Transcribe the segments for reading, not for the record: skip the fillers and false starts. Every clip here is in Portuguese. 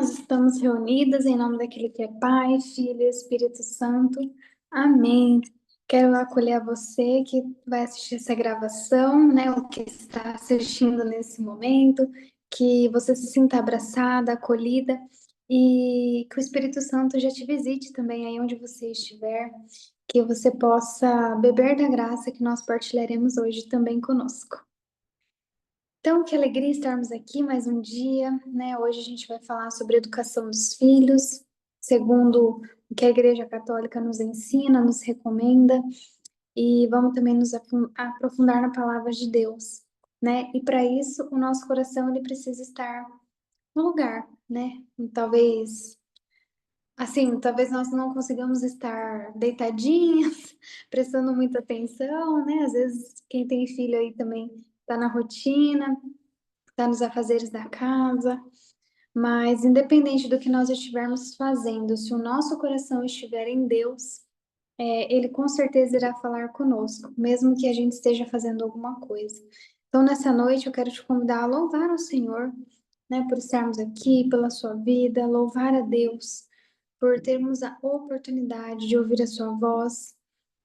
Nós estamos reunidas em nome daquele que é Pai, Filho e Espírito Santo. Amém. Quero acolher a você que vai assistir essa gravação, né, o que está assistindo nesse momento, que você se sinta abraçada, acolhida e que o Espírito Santo já te visite também aí onde você estiver, que você possa beber da graça que nós partilharemos hoje também conosco. Então, que alegria estarmos aqui mais um dia, né? Hoje a gente vai falar sobre educação dos filhos, segundo o que a Igreja Católica nos ensina, nos recomenda, e vamos também nos aprofundar na palavra de Deus, né? E para isso, o nosso coração ele precisa estar no lugar, né? Talvez, assim, talvez nós não consigamos estar deitadinhas, prestando muita atenção, né? Às vezes, quem tem filho aí também está na rotina, está nos afazeres da casa, mas independente do que nós estivermos fazendo, se o nosso coração estiver em Deus, Ele com certeza irá falar conosco, mesmo que a gente esteja fazendo alguma coisa. Então, nessa noite, eu quero te convidar a louvar o Senhor, né, por estarmos aqui, pela sua vida, louvar a Deus, por termos a oportunidade de ouvir a sua voz,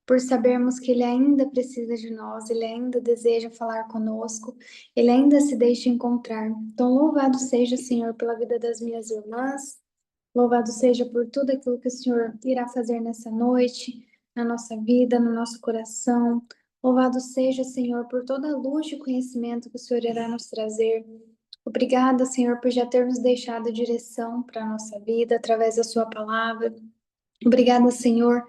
por sabermos que Ele ainda precisa de nós, Ele ainda deseja falar conosco, Ele ainda se deixa encontrar. Então, louvado seja, Senhor, pela vida das minhas irmãs, louvado seja por tudo aquilo que o Senhor irá fazer nessa noite, na nossa vida, no nosso coração. Louvado seja, Senhor, por toda a luz de conhecimento que o Senhor irá nos trazer. Obrigada, Senhor, por já ter nos deixado direção para a nossa vida através da Sua palavra. Obrigada, Senhor,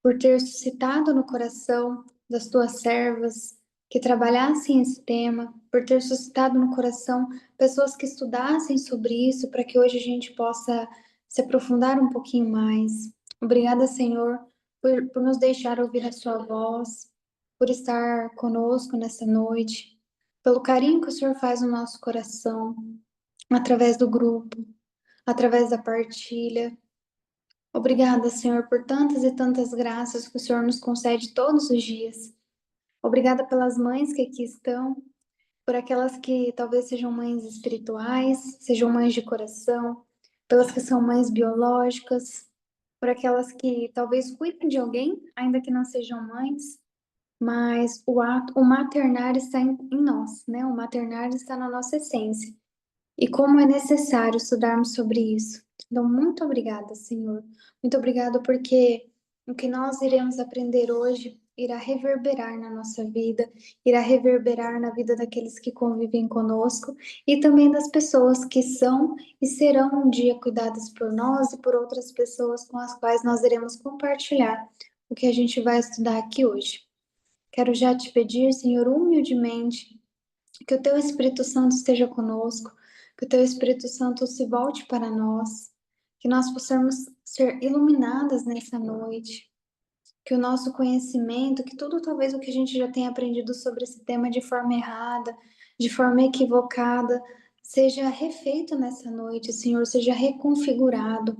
por ter suscitado no coração das tuas servas que trabalhassem esse tema, por ter suscitado no coração pessoas que estudassem sobre isso, para que hoje a gente possa se aprofundar um pouquinho mais. Obrigada, Senhor, por nos deixar ouvir a sua voz, por estar conosco nessa noite, pelo carinho que o Senhor faz no nosso coração, através do grupo, através da partilha. Obrigada, Senhor, por tantas e tantas graças que o Senhor nos concede todos os dias. Obrigada pelas mães que aqui estão, por aquelas que talvez sejam mães espirituais, sejam mães de coração, pelas que são mães biológicas, por aquelas que talvez cuidem de alguém, ainda que não sejam mães, mas o maternar está em nós, né? O maternar está na nossa essência. E como é necessário estudarmos sobre isso. Então, muito obrigada, Senhor. Muito obrigada porque o que nós iremos aprender hoje irá reverberar na nossa vida, irá reverberar na vida daqueles que convivem conosco e também das pessoas que são e serão um dia cuidadas por nós e por outras pessoas com as quais nós iremos compartilhar o que a gente vai estudar aqui hoje. Quero já te pedir, Senhor, humildemente, que o teu Espírito Santo esteja conosco, que o teu Espírito Santo se volte para nós, que nós possamos ser iluminadas nessa noite, que o nosso conhecimento, que tudo talvez o que a gente já tenha aprendido sobre esse tema de forma errada, de forma equivocada, seja refeito nessa noite, Senhor, seja reconfigurado,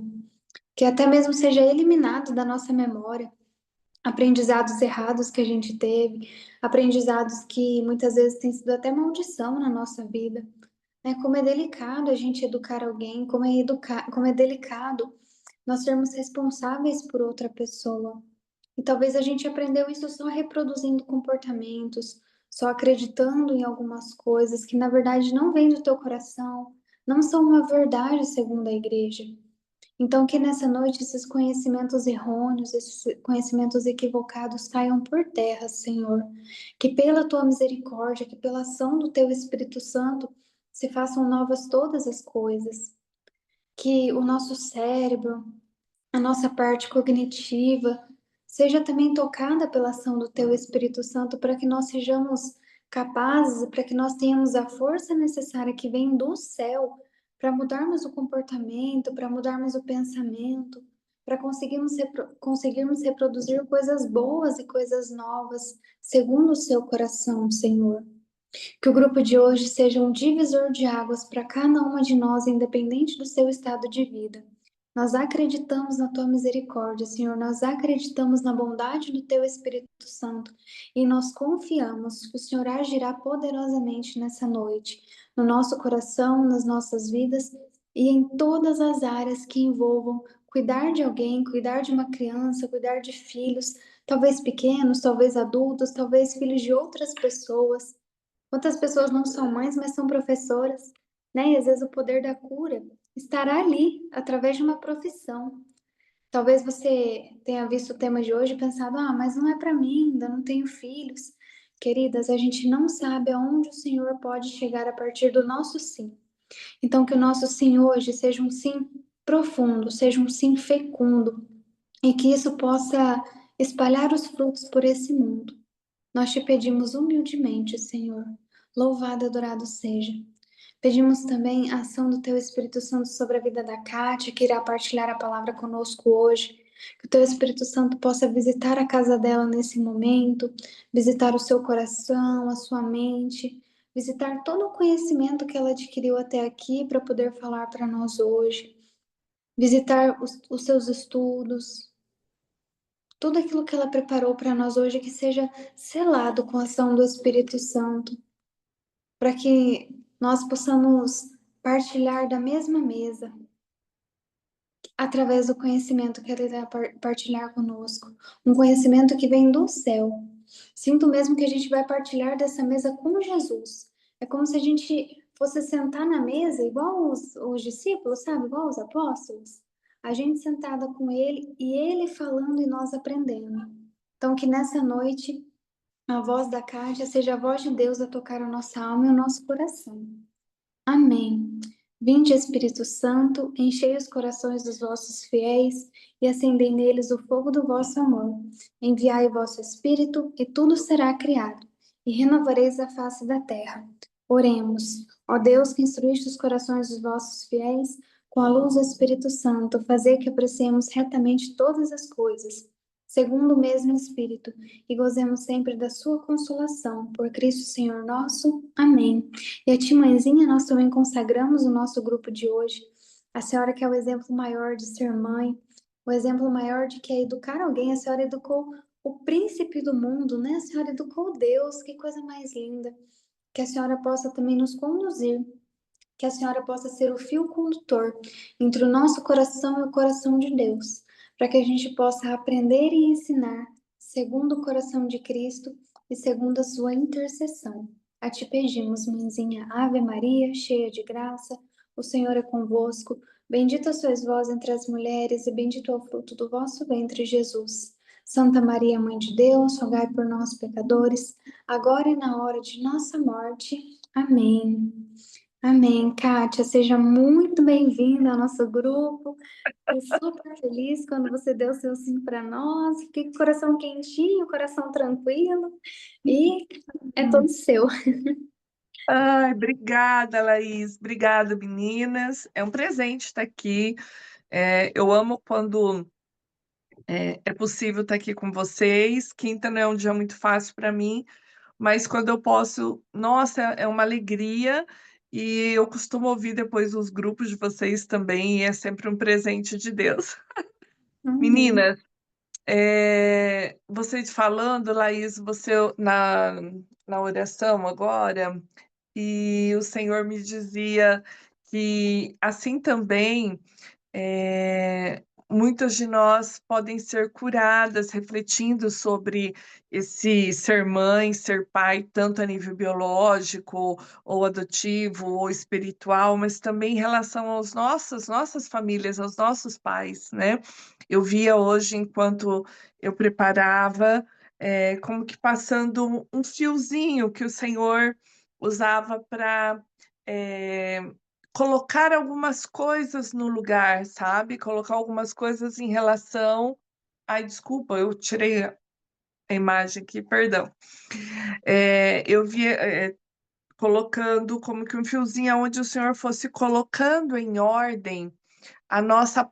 que até mesmo seja eliminado da nossa memória aprendizados errados que a gente teve, aprendizados que muitas vezes têm sido até maldição na nossa vida, né? Como é delicado a gente educar alguém, como é delicado nós sermos responsáveis por outra pessoa. E talvez a gente aprendeu isso só reproduzindo comportamentos, só acreditando em algumas coisas que na verdade não vêm do teu coração, não são uma verdade segundo a igreja. Então, que nessa noite esses conhecimentos errôneos, esses conhecimentos equivocados caiam por terra, Senhor. Que pela tua misericórdia, que pela ação do teu Espírito Santo, se façam novas todas as coisas. Que o nosso cérebro, a nossa parte cognitiva, seja também tocada pela ação do teu Espírito Santo, para que nós sejamos capazes, para que nós tenhamos a força necessária que vem do céu para mudarmos o comportamento, para mudarmos o pensamento, para conseguirmos reproduzir coisas boas e coisas novas, segundo o seu coração, Senhor. Que o grupo de hoje seja um divisor de águas para cada uma de nós, independente do seu estado de vida. Nós acreditamos na tua misericórdia, Senhor, nós acreditamos na bondade do teu Espírito Santo e nós confiamos que o Senhor agirá poderosamente nessa noite, no nosso coração, nas nossas vidas e em todas as áreas que envolvam cuidar de alguém, cuidar de uma criança, cuidar de filhos, talvez pequenos, talvez adultos, talvez filhos de outras pessoas. Quantas pessoas não são mães, mas são professoras, né? E às vezes o poder da cura estará ali, através de uma profissão. Talvez você tenha visto o tema de hoje e pensado, ah, mas não é para mim, ainda não tenho filhos. Queridas, a gente não sabe aonde o Senhor pode chegar a partir do nosso sim. Então, que o nosso sim hoje seja um sim profundo, seja um sim fecundo, e que isso possa espalhar os frutos por esse mundo. Nós te pedimos humildemente, Senhor. Louvado e adorado seja. Pedimos também a ação do Teu Espírito Santo sobre a vida da Kátia, que irá partilhar a palavra conosco hoje. Que o Teu Espírito Santo possa visitar a casa dela nesse momento, visitar o seu coração, a sua mente, visitar todo o conhecimento que ela adquiriu até aqui para poder falar para nós hoje, visitar os seus estudos, tudo aquilo que ela preparou para nós hoje, que seja selado com a ação do Espírito Santo, para que nós possamos partilhar da mesma mesa, através do conhecimento que Ele irá partilhar conosco, um conhecimento que vem do céu. Sinto mesmo que a gente vai partilhar dessa mesa com Jesus. É como se a gente fosse sentar na mesa, igual os discípulos, sabe? Igual os apóstolos. A gente sentada com Ele e Ele falando e nós aprendendo. Então, que nessa noite a voz da Cátia seja a voz de Deus a tocar a nossa alma e o nosso coração. Amém. Vinde, Espírito Santo, enchei os corações dos vossos fiéis e acendei neles o fogo do vosso amor. Enviai o vosso Espírito, e tudo será criado, e renovareis a face da terra. Oremos. Ó Deus, que instruíste os corações dos vossos fiéis, com a luz do Espírito Santo, fazei que apreciemos retamente todas as coisas, segundo o mesmo Espírito, e gozemos sempre da sua consolação. Por Cristo Senhor nosso. Amém. E a ti, mãezinha, nós também consagramos o nosso grupo de hoje. A senhora que é o exemplo maior de ser mãe, o exemplo maior de que é educar alguém, a senhora educou o príncipe do mundo, né? A senhora educou Deus, que coisa mais linda. Que a senhora possa também nos conduzir, que a senhora possa ser o fio condutor entre o nosso coração e o coração de Deus, para que a gente possa aprender e ensinar segundo o coração de Cristo e segundo a sua intercessão. A ti pedimos, mãezinha, Ave Maria, cheia de graça, o Senhor é convosco. Bendita sois vós entre as mulheres, e bendito é o fruto do vosso ventre, Jesus. Santa Maria, Mãe de Deus, rogai por nós, pecadores, agora e na hora de nossa morte. Amém. Amém. Kátia, seja muito bem-vinda ao nosso grupo. Fiquei super feliz quando você deu seu sim para nós. Fiquei com o coração quentinho, coração tranquilo. E é todo seu. Ai, obrigada, Laís. Obrigada, meninas. É um presente estar aqui. Eu amo quando é possível estar aqui com vocês. Quinta não é um dia muito fácil para mim, mas quando eu posso, nossa, é uma alegria. E eu costumo ouvir depois os grupos de vocês também, e é sempre um presente de Deus. Amém. Meninas, vocês falando, Laís, você na oração agora. E o Senhor me dizia que assim também muitas de nós podem ser curadas refletindo sobre esse ser mãe, ser pai, tanto a nível biológico, ou adotivo, ou espiritual, mas também em relação aos nossas famílias, aos nossos pais, né? Eu via hoje, enquanto eu preparava, como que passando um fiozinho que o Senhor usava para colocar algumas coisas no lugar, sabe? Colocar algumas coisas em relação. Ai, desculpa, eu tirei a imagem aqui, perdão. Eu vi colocando como que um fiozinho onde o Senhor fosse colocando em ordem a nossa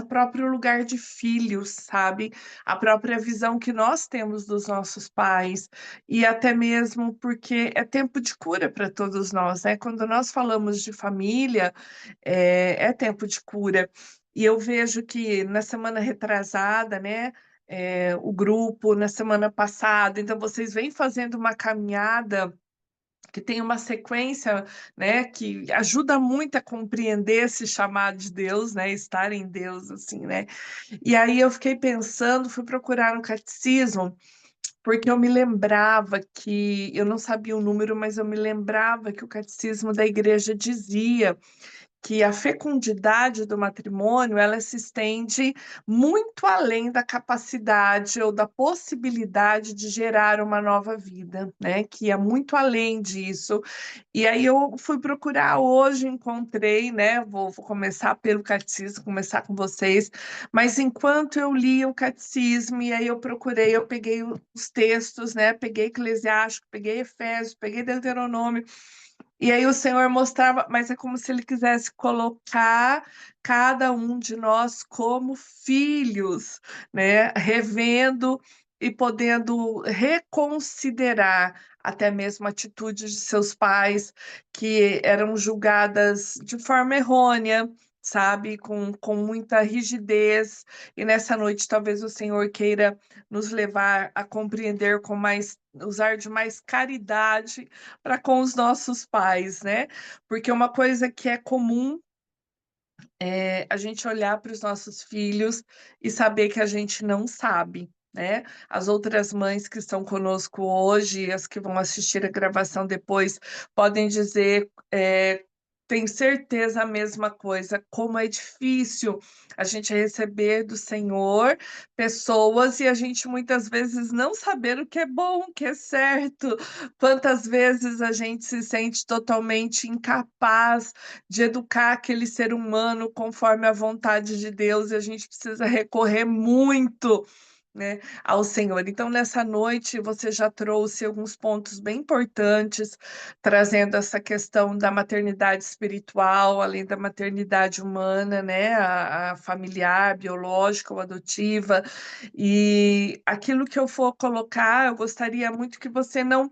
próprio lugar de filhos, sabe? A própria visão que nós temos dos nossos pais e até mesmo porque é tempo de cura para todos nós, né? Quando nós falamos de família, é tempo de cura. E eu vejo que na semana retrasada, né? O grupo na semana passada, então vocês vêm fazendo uma caminhada que tem uma sequência, né, que ajuda muito a compreender esse chamado de Deus, né, estar em Deus, assim, né? E aí eu fiquei pensando, fui procurar no catecismo, porque eu me lembrava que, eu não sabia o número, mas eu me lembrava que o catecismo da igreja dizia que a fecundidade do matrimônio ela se estende muito além da capacidade ou da possibilidade de gerar uma nova vida, né? Que é muito além disso. E aí eu fui procurar hoje, encontrei, né? Vou começar pelo catecismo, começar com vocês, mas enquanto eu li o catecismo, e aí eu procurei, eu peguei os textos, né? Peguei Eclesiástico, peguei Efésios, peguei Deuteronômio, e aí o Senhor mostrava, mas é como se ele quisesse colocar cada um de nós como filhos, né? Revendo e podendo reconsiderar até mesmo atitudes de seus pais que eram julgadas de forma errônea, sabe? Com muita rigidez. E nessa noite talvez o Senhor queira nos levar a compreender com mais, usar de mais caridade para com os nossos pais, né? Porque uma coisa que é comum é a gente olhar para os nossos filhos e saber que a gente não sabe, né? As outras mães que estão conosco hoje, as que vão assistir a gravação depois, podem dizer, tem certeza a mesma coisa, como é difícil a gente receber do Senhor pessoas e a gente muitas vezes não saber o que é bom, o que é certo. Quantas vezes a gente se sente totalmente incapaz de educar aquele ser humano conforme a vontade de Deus, e a gente precisa recorrer muito, né, ao Senhor. Então, nessa noite, você já trouxe alguns pontos bem importantes, trazendo essa questão da maternidade espiritual, além da maternidade humana, né, a familiar, biológica ou adotiva. E aquilo que eu for colocar, eu gostaria muito que você não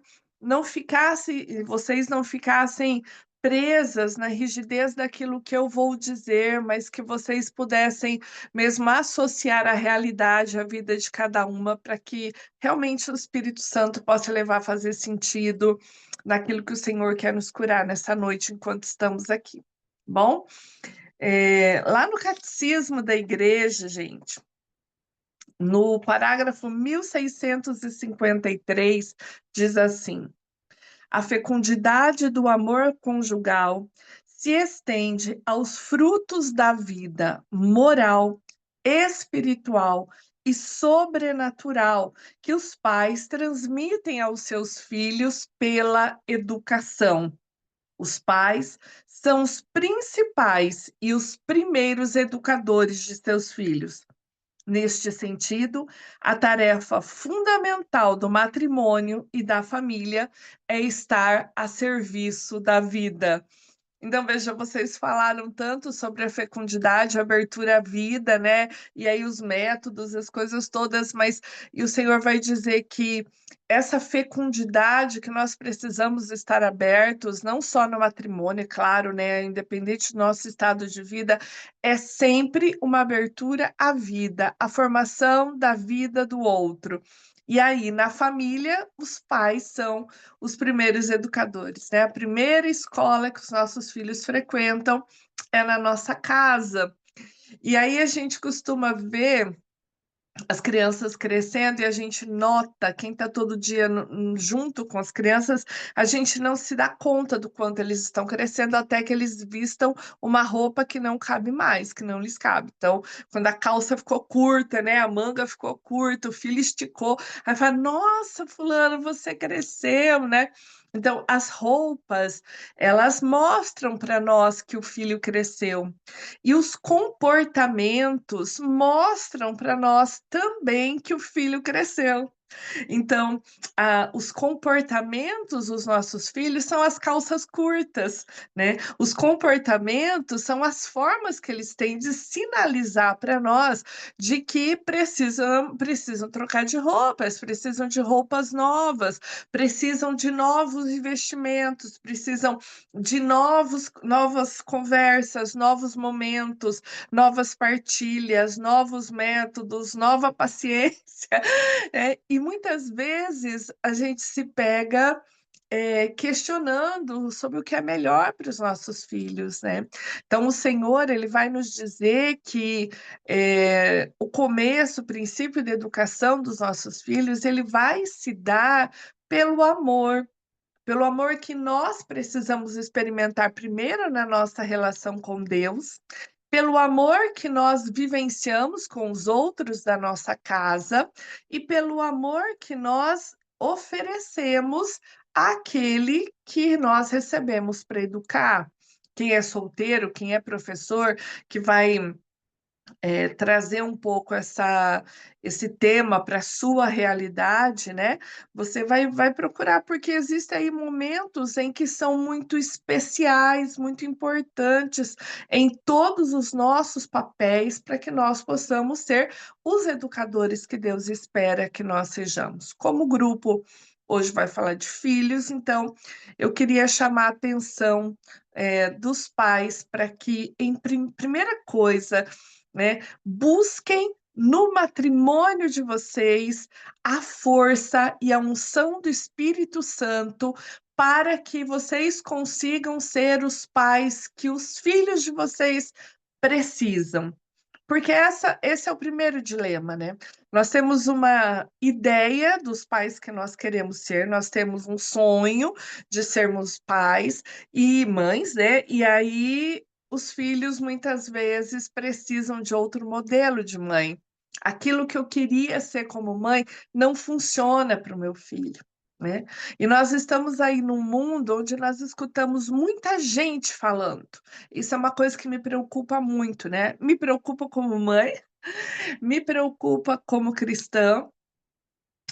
ficasse, vocês não ficassem presas na rigidez daquilo que eu vou dizer, mas que vocês pudessem mesmo associar a realidade à vida de cada uma, para que realmente o Espírito Santo possa levar a fazer sentido naquilo que o Senhor quer nos curar nessa noite enquanto estamos aqui. Bom, lá no Catecismo da Igreja, gente, no parágrafo 1653, diz assim: a fecundidade do amor conjugal se estende aos frutos da vida moral, espiritual e sobrenatural que os pais transmitem aos seus filhos pela educação. Os pais são os principais e os primeiros educadores de seus filhos. Neste sentido, a tarefa fundamental do matrimônio e da família é estar a serviço da vida. Então, veja, vocês falaram tanto sobre a fecundidade, a abertura à vida, né? E aí os métodos, as coisas todas, mas e o Senhor vai dizer que essa fecundidade que nós precisamos estar abertos, não só no matrimônio, é claro, né? Independente do nosso estado de vida, é sempre uma abertura à vida, à formação da vida do outro. E aí, na família, os pais são os primeiros educadores, né? A primeira escola que os nossos filhos frequentam é na nossa casa. E aí a gente costuma ver as crianças crescendo e a gente nota, quem está todo dia junto com as crianças, a gente não se dá conta do quanto eles estão crescendo até que eles vistam uma roupa que não cabe mais, que não lhes cabe. Então, quando a calça ficou curta, né, a manga ficou curta, o filho esticou, aí fala, nossa, fulano, você cresceu, né? Então, as roupas, elas mostram para nós que o filho cresceu. E os comportamentos mostram para nós também que o filho cresceu. Então, os comportamentos dos nossos filhos são as calças curtas, né? Os comportamentos são as formas que eles têm de sinalizar para nós de que precisam trocar de roupas, precisam de roupas novas, precisam de novos investimentos, precisam de novas conversas, novos momentos, novas partilhas, novos métodos, nova paciência. E muitas vezes a gente se pega questionando sobre o que é melhor para os nossos filhos, né? Então, o Senhor, ele vai nos dizer que o começo, o princípio da educação dos nossos filhos, ele vai se dar pelo amor que nós precisamos experimentar primeiro na nossa relação com Deus, pelo amor que nós vivenciamos com os outros da nossa casa e pelo amor que nós oferecemos àquele que nós recebemos para educar. Quem é solteiro, quem é professor, que vai trazer um pouco esse tema para a sua realidade, né? Você vai procurar, porque existem aí momentos em que são muito especiais, muito importantes em todos os nossos papéis para que nós possamos ser os educadores que Deus espera que nós sejamos. Como grupo, hoje vai falar de filhos, então eu queria chamar a atenção dos pais para que, primeira coisa, né? Busquem no matrimônio de vocês a força e a unção do Espírito Santo para que vocês consigam ser os pais que os filhos de vocês precisam. Porque esse é o primeiro dilema, né? Nós temos uma ideia dos pais que nós queremos ser, nós temos um sonho de sermos pais e mães, né? E aí os filhos muitas vezes precisam de outro modelo de mãe. Aquilo que eu queria ser como mãe não funciona para o meu filho, né? E nós estamos aí num mundo onde nós escutamos muita gente falando. Isso é uma coisa que me preocupa muito, né? Me preocupa como mãe, me preocupa como cristã,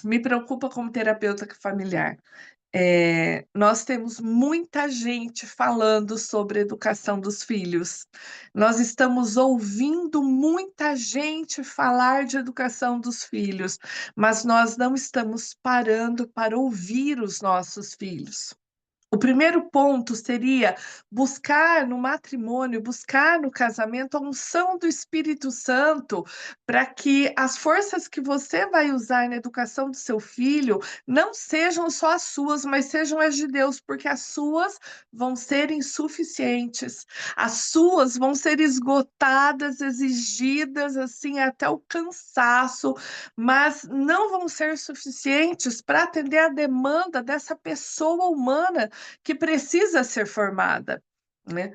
me preocupa como terapeuta familiar. Nós temos muita gente falando sobre educação dos filhos. Nós estamos ouvindo muita gente falar de educação dos filhos, mas nós não estamos parando para ouvir os nossos filhos. O primeiro ponto seria buscar no matrimônio, buscar no casamento a unção do Espírito Santo, para que as forças que você vai usar na educação do seu filho não sejam só as suas, mas sejam as de Deus, porque as suas vão ser insuficientes, as suas vão ser esgotadas, exigidas assim até o cansaço, mas não vão ser suficientes para atender a demanda dessa pessoa humana que precisa ser formada, né?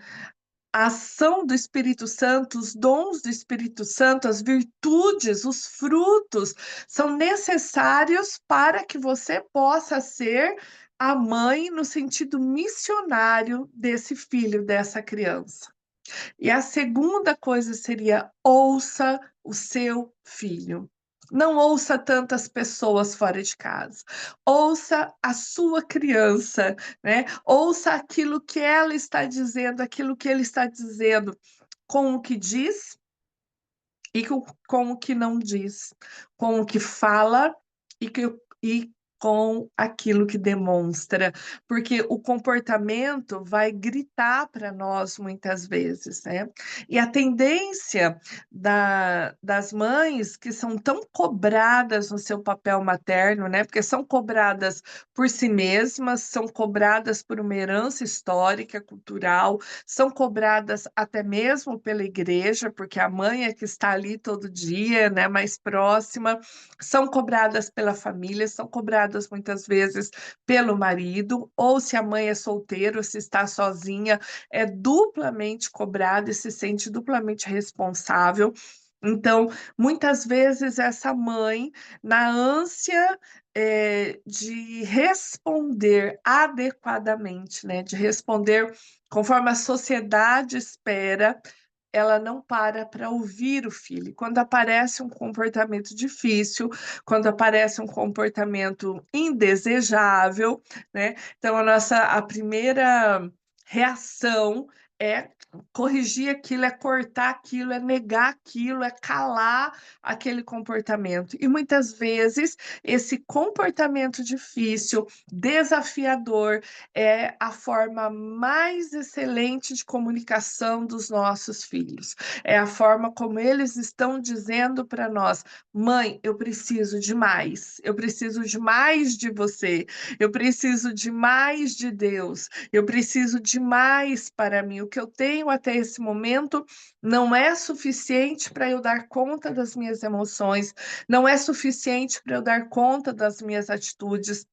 A ação do Espírito Santo, os dons do Espírito Santo, as virtudes, os frutos são necessários para que você possa ser a mãe no sentido missionário desse filho, dessa criança. E a segunda coisa seria: ouça o seu filho. Não ouça tantas pessoas fora de casa. Ouça a sua criança, né? Ouça aquilo que ela está dizendo, aquilo que ele está dizendo, com o que diz e com o que não diz, com o que fala e com aquilo que demonstra, porque o comportamento vai gritar para nós muitas vezes, né? E a tendência das mães que são tão cobradas no seu papel materno, né? Porque são cobradas por si mesmas, são cobradas por uma herança histórica, cultural, são cobradas até mesmo pela igreja, porque a mãe é que está ali todo dia, né, mais próxima, são cobradas pela família, são cobradas muitas vezes pelo marido, ou se a mãe é solteira, ou se está sozinha, é duplamente cobrada e se sente duplamente responsável. Então, muitas vezes essa mãe, na ânsia de responder adequadamente, né, de responder conforme a sociedade espera, ela não para ouvir o filho. Quando aparece um comportamento difícil, quando aparece um comportamento indesejável, né? Então a primeira reação é corrigir aquilo, é cortar aquilo, é negar aquilo, é calar aquele comportamento. E muitas vezes esse comportamento difícil, desafiador, é a forma mais excelente de comunicação dos nossos filhos. É a forma como eles estão dizendo para nós: mãe, eu preciso de mais, eu preciso de mais de você, eu preciso de mais de Deus, eu preciso de mais para mim. O que eu tenho até esse momento não é suficiente para eu dar conta das minhas emoções, não é suficiente para eu dar conta das minhas atitudes.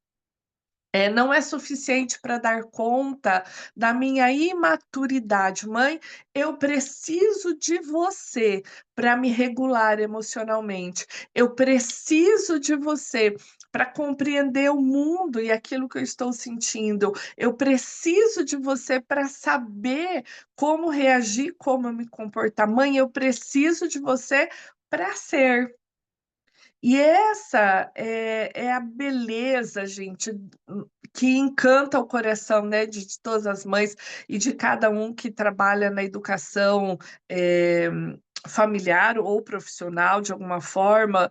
Não é suficiente para dar conta da minha imaturidade. Mãe, eu preciso de você para me regular emocionalmente. Eu preciso de você para compreender o mundo e aquilo que eu estou sentindo. Eu preciso de você para saber como reagir, como me comportar. Mãe, eu preciso de você para ser. E essa é a beleza, gente, que encanta o coração, né, de todas as mães e de cada um que trabalha na educação eh, familiar ou profissional, de alguma forma,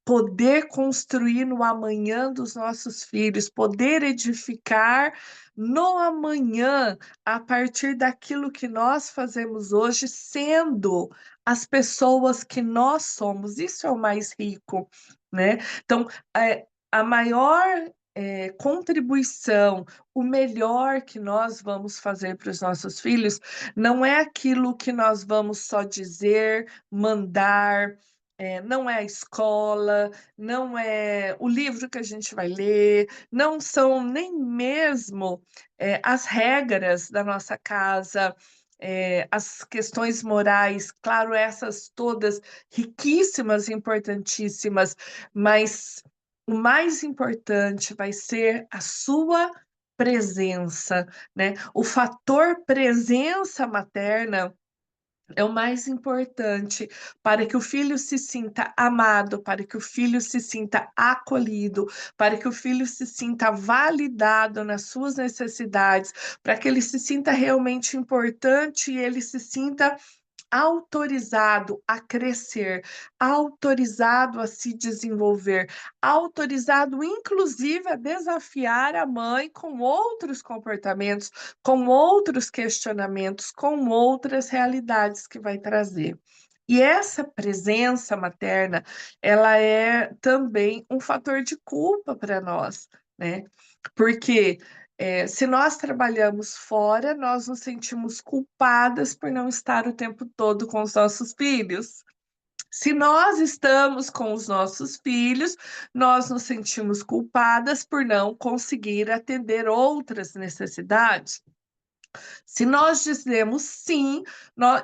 poder construir no amanhã dos nossos filhos, poder edificar no amanhã a partir daquilo que nós fazemos hoje, sendo as pessoas que nós somos. Isso é o mais rico, né? Então, a maior contribuição, o melhor que nós vamos fazer para os nossos filhos, não é aquilo que nós vamos só dizer, mandar, não é a escola, não é o livro que a gente vai ler, não são nem mesmo as regras da nossa casa, as questões morais, claro, essas todas riquíssimas, importantíssimas, mas o mais importante vai ser a sua presença, né? O fator presença materna é o mais importante para que o filho se sinta amado, para que o filho se sinta acolhido, para que o filho se sinta validado nas suas necessidades, para que ele se sinta realmente importante e ele se sinta autorizado a crescer, autorizado a se desenvolver, autorizado, inclusive, a desafiar a mãe com outros comportamentos, com outros questionamentos, com outras realidades que vai trazer. E essa presença materna, ela é também um fator de culpa para nós, né? Porque se nós trabalhamos fora, nós nos sentimos culpadas por não estar o tempo todo com os nossos filhos. Se nós estamos com os nossos filhos, nós nos sentimos culpadas por não conseguir atender outras necessidades. Se nós dizemos sim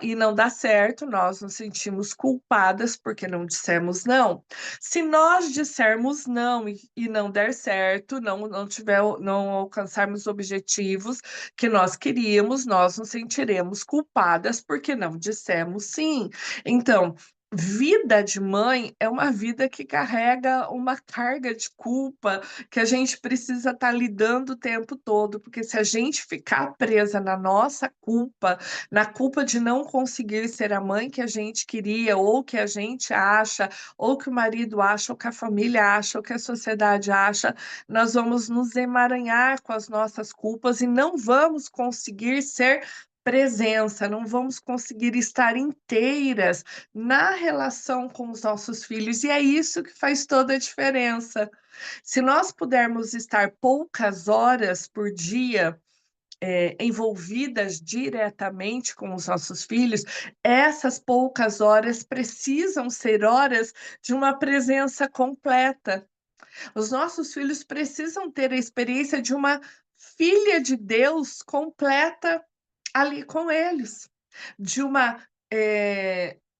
e não dá certo, nós nos sentimos culpadas porque não dissemos não. Se nós dissermos não e não der certo, não alcançarmos objetivos que nós queríamos, nós nos sentiremos culpadas porque não dissemos sim. Então, vida de mãe é uma vida que carrega uma carga de culpa que a gente precisa estar lidando o tempo todo, porque se a gente ficar presa na nossa culpa, na culpa de não conseguir ser a mãe que a gente queria, ou que a gente acha, ou que o marido acha, ou que a família acha, ou que a sociedade acha, nós vamos nos emaranhar com as nossas culpas e não vamos conseguir ser presença, não vamos conseguir estar inteiras na relação com os nossos filhos, e é isso que faz toda a diferença. Se nós pudermos estar poucas horas por dia envolvidas diretamente com os nossos filhos, essas poucas horas precisam ser horas de uma presença completa. Os nossos filhos precisam ter a experiência de uma filha de Deus completa ali com eles, de uma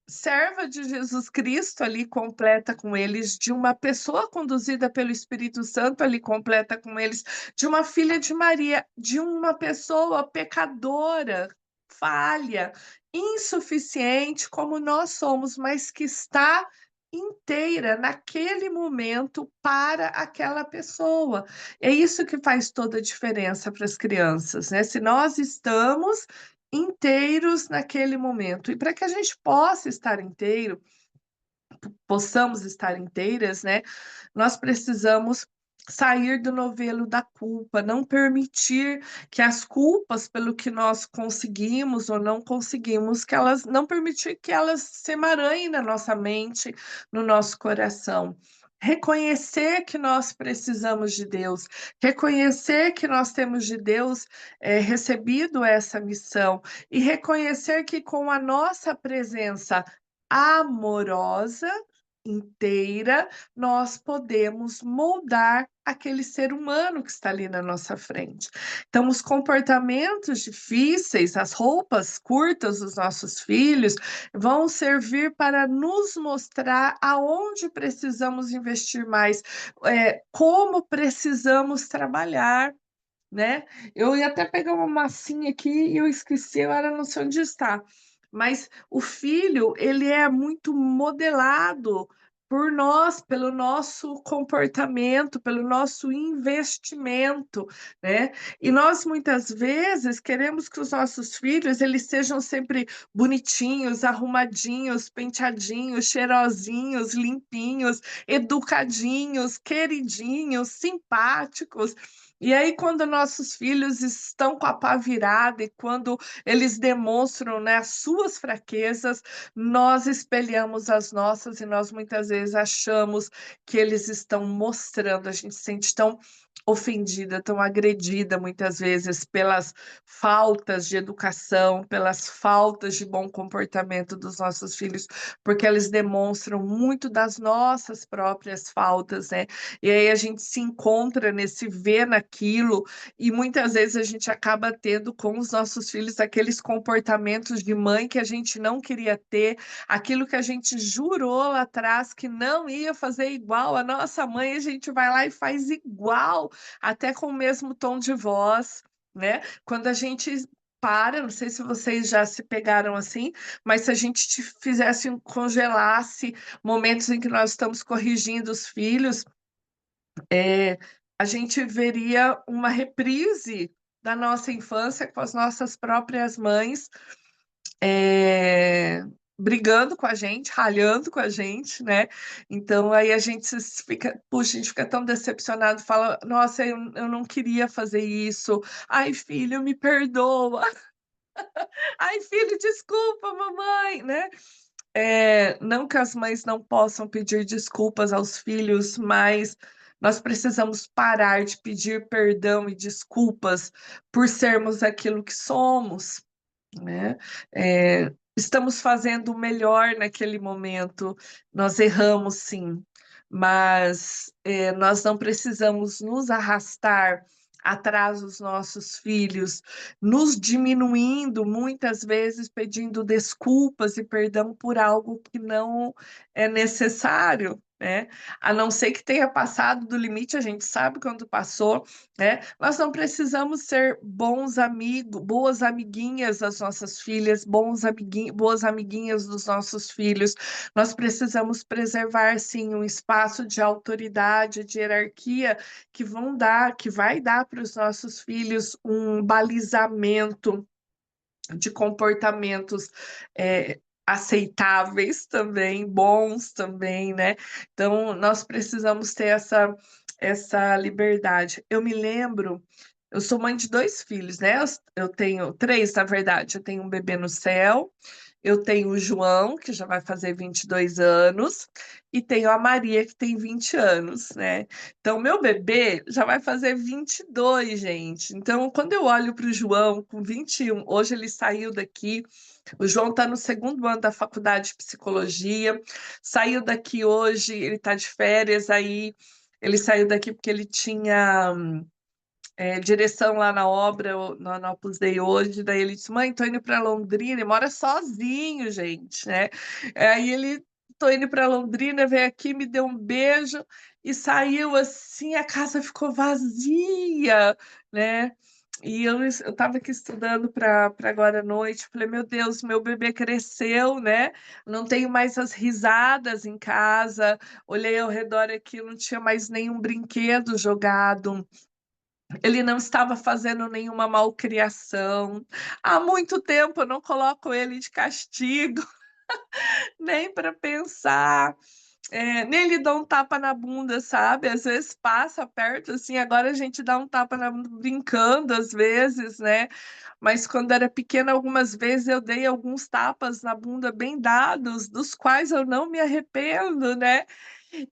serva de Jesus Cristo ali completa com eles, de uma pessoa conduzida pelo Espírito Santo ali completa com eles, de uma filha de Maria, de uma pessoa pecadora, falha, insuficiente como nós somos, mas que está inteira naquele momento para aquela pessoa. É isso que faz toda a diferença para as crianças, né? Se nós estamos inteiros naquele momento. E para que a gente possa estar inteiro, possamos estar inteiras, né? Nós precisamos sair do novelo da culpa, não permitir que as culpas pelo que nós conseguimos ou não conseguimos, que elas não permitir que elas se emaranhem na nossa mente, no nosso coração. Reconhecer que nós precisamos de Deus, reconhecer que nós temos de Deus recebido essa missão e reconhecer que com a nossa presença amorosa, inteira, nós podemos moldar aquele ser humano que está ali na nossa frente. Então, os comportamentos difíceis, as roupas curtas dos nossos filhos, vão servir para nos mostrar aonde precisamos investir mais, como precisamos trabalhar. Né? Eu ia até pegar uma massinha aqui e eu esqueci, agora não sei onde está. Mas o filho, ele é muito modelado por nós, pelo nosso comportamento, pelo nosso investimento, né? E nós muitas vezes queremos que os nossos filhos eles sejam sempre bonitinhos, arrumadinhos, penteadinhos, cheirosinhos, limpinhos, educadinhos, queridinhos, simpáticos. E aí, quando nossos filhos estão com a pá virada e quando eles demonstram, né, as suas fraquezas, nós espelhamos as nossas e nós muitas vezes achamos que eles estão mostrando, a gente se sente tão ofendida, tão agredida muitas vezes pelas faltas de educação, pelas faltas de bom comportamento dos nossos filhos, porque eles demonstram muito das nossas próprias faltas, né? E aí a gente se encontra nesse ver naquilo, e muitas vezes a gente acaba tendo com os nossos filhos aqueles comportamentos de mãe que a gente não queria ter, aquilo que a gente jurou lá atrás que não ia fazer igual a nossa mãe, a gente vai lá e faz igual, até com o mesmo tom de voz, né? Quando a gente para, não sei se vocês já se pegaram assim, mas se a gente te fizesse congelasse momentos em que nós estamos corrigindo os filhos, a gente veria uma reprise da nossa infância com as nossas próprias mães, é, brigando com a gente, ralhando com a gente, né? Então aí a gente fica, puxa, a gente fica tão decepcionado, fala, nossa, eu não queria fazer isso. Ai, filho, me perdoa. Ai, filho, desculpa, mamãe, né? Não que as mães não possam pedir desculpas aos filhos, mas nós precisamos parar de pedir perdão e desculpas por sermos aquilo que somos, né? Estamos fazendo o melhor naquele momento, nós erramos sim, mas nós não precisamos nos arrastar atrás dos nossos filhos, nos diminuindo, muitas vezes pedindo desculpas e perdão por algo que não é necessário, né? A não ser que tenha passado do limite, a gente sabe quando passou, né? Nós não precisamos ser bons amigos, boas amiguinhas das nossas filhas, boas amiguinhas dos nossos filhos. Nós precisamos preservar, sim, um espaço de autoridade, de hierarquia que vai dar para os nossos filhos um balizamento de comportamentos aceitáveis também, bons também, né? Então, nós precisamos ter essa liberdade. Eu me lembro, eu sou mãe de dois filhos, né? Eu tenho três, na verdade. Eu tenho um bebê no céu, eu tenho o João, que já vai fazer 22 anos, e tenho a Maria, que tem 20 anos, né? Então, meu bebê já vai fazer 22, gente. Então, quando eu olho para o João com 21, hoje ele saiu daqui, o João está no segundo ano da faculdade de psicologia, saiu daqui hoje, ele está de férias, aí ele saiu daqui porque ele tinha direção lá na obra, no Opus Dei hoje, daí ele disse, mãe, tô indo para Londrina, ele mora sozinho, gente, né? Aí ele, tô indo para Londrina, veio aqui, me deu um beijo e saiu assim, a casa ficou vazia, né? E eu estava aqui estudando para agora à noite, falei, meu Deus, meu bebê cresceu, né? Não tenho mais as risadas em casa, olhei ao redor aqui, não tinha mais nenhum brinquedo jogado, Ele não estava fazendo nenhuma malcriação. Há muito tempo eu não coloco ele de castigo, nem para pensar. Nem lhe dou um tapa na bunda, sabe? Às vezes passa perto, assim, agora a gente dá um tapa na bunda brincando, às vezes, né? Mas quando era pequena, algumas vezes eu dei alguns tapas na bunda bem dados, dos quais eu não me arrependo, né?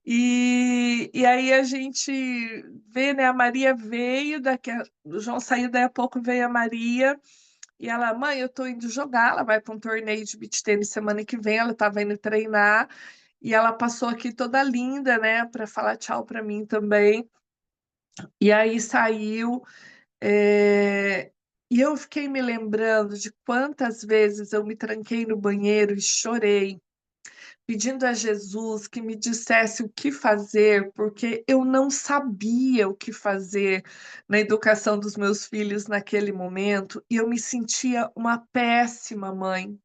E aí a gente vê, né? A Maria veio, o João saiu, daí a pouco veio a Maria, e ela, mãe, eu tô indo jogar, ela vai para um torneio de beach tênis semana que vem, ela estava indo treinar, e ela passou aqui toda linda, né, para falar tchau para mim também. E aí saiu, e eu fiquei me lembrando de quantas vezes eu me tranquei no banheiro e chorei, pedindo a Jesus que me dissesse o que fazer, porque eu não sabia o que fazer na educação dos meus filhos naquele momento, e eu me sentia uma péssima mãe.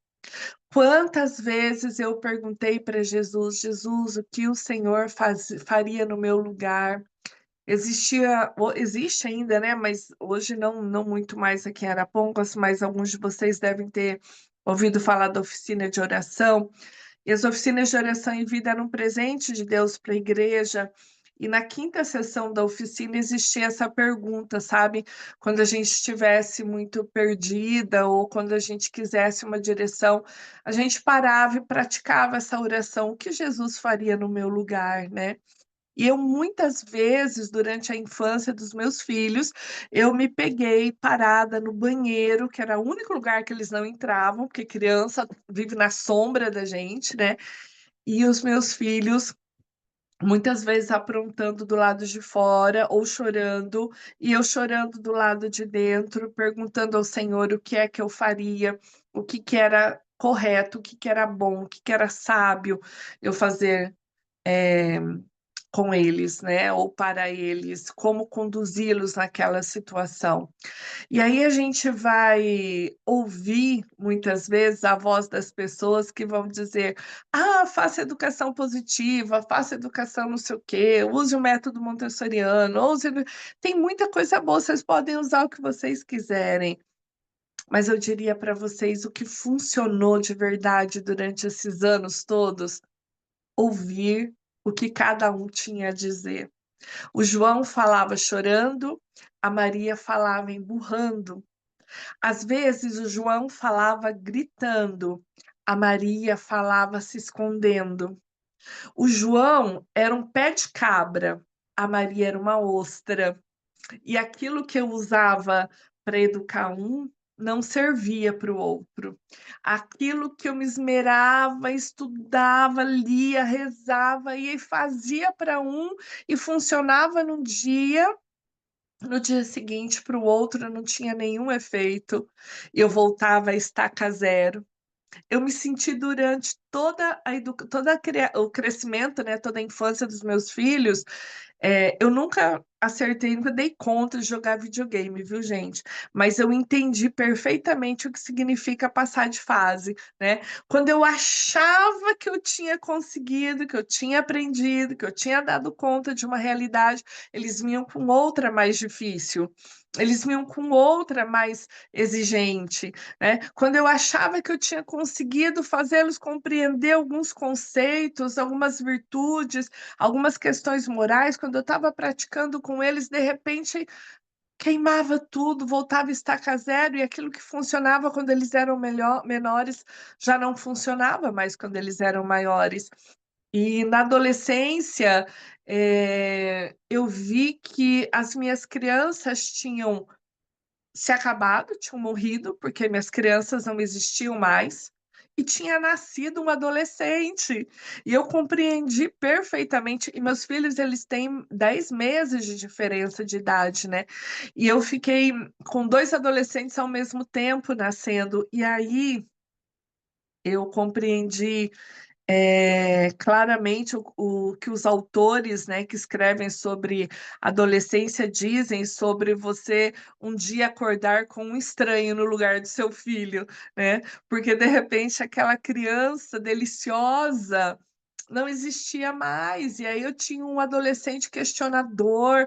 Quantas vezes eu perguntei para Jesus: Jesus, o que o Senhor faria no meu lugar? Existe ainda, né? Mas hoje não muito mais aqui em Arapongas, mas alguns de vocês devem ter ouvido falar da oficina de oração. E as oficinas de oração em vida eram um presente de Deus para a igreja. E na quinta sessão da oficina existia essa pergunta, sabe? Quando a gente estivesse muito perdida ou quando a gente quisesse uma direção, a gente parava e praticava essa oração: o que Jesus faria no meu lugar, né? E eu muitas vezes, durante a infância dos meus filhos, eu me peguei parada no banheiro, que era o único lugar que eles não entravam, porque criança vive na sombra da gente, né? E os meus filhos, muitas vezes aprontando do lado de fora ou chorando, e eu chorando do lado de dentro, perguntando ao Senhor o que é que eu faria, o que que era correto, o que que era bom, o que que era sábio eu fazer. é, com eles, né, ou para eles, como conduzi-los naquela situação. E aí a gente vai ouvir muitas vezes a voz das pessoas que vão dizer: "Ah, faça educação positiva, faça educação não sei o quê, use o método montessoriano, use". Tem muita coisa boa, vocês podem usar o que vocês quiserem, mas eu diria para vocês o que funcionou de verdade durante esses anos todos: ouvir o que cada um tinha a dizer. O João falava chorando, a Maria falava emburrando. Às vezes o João falava gritando, a Maria falava se escondendo. O João era um pé de cabra, a Maria era uma ostra. E aquilo que eu usava para educar um não servia para o outro. Aquilo que eu me esmerava, estudava, lia, rezava e fazia para um e funcionava num dia, no dia seguinte para o outro não tinha nenhum efeito. Eu voltava a estaca zero. Eu me senti durante o crescimento, né, toda a infância dos meus filhos, eu nunca acertei, nunca dei conta de jogar videogame, viu, gente? Mas eu entendi perfeitamente o que significa passar de fase, né? Quando eu achava que eu tinha conseguido, que eu tinha aprendido, que eu tinha dado conta de uma realidade, eles vinham com outra mais difícil. Eles vinham com outra mais exigente, né? Quando eu achava que eu tinha conseguido fazê-los compreender alguns conceitos, algumas virtudes, algumas questões morais, quando eu estava praticando com eles, de repente queimava tudo, voltava a estaca zero, e aquilo que funcionava quando eles eram menores já não funcionava mais quando eles eram maiores. E na adolescência, eu vi que as minhas crianças tinham se acabado, tinham morrido, porque minhas crianças não existiam mais, e tinha nascido um adolescente. E eu compreendi perfeitamente, e meus filhos, eles têm 10 meses de diferença de idade, né? E eu fiquei com dois adolescentes ao mesmo tempo nascendo, e aí eu compreendi claramente o que os autores, né, que escrevem sobre adolescência dizem sobre você um dia acordar com um estranho no lugar do seu filho, né? Porque de repente aquela criança deliciosa não existia mais. E aí eu tinha um adolescente questionador,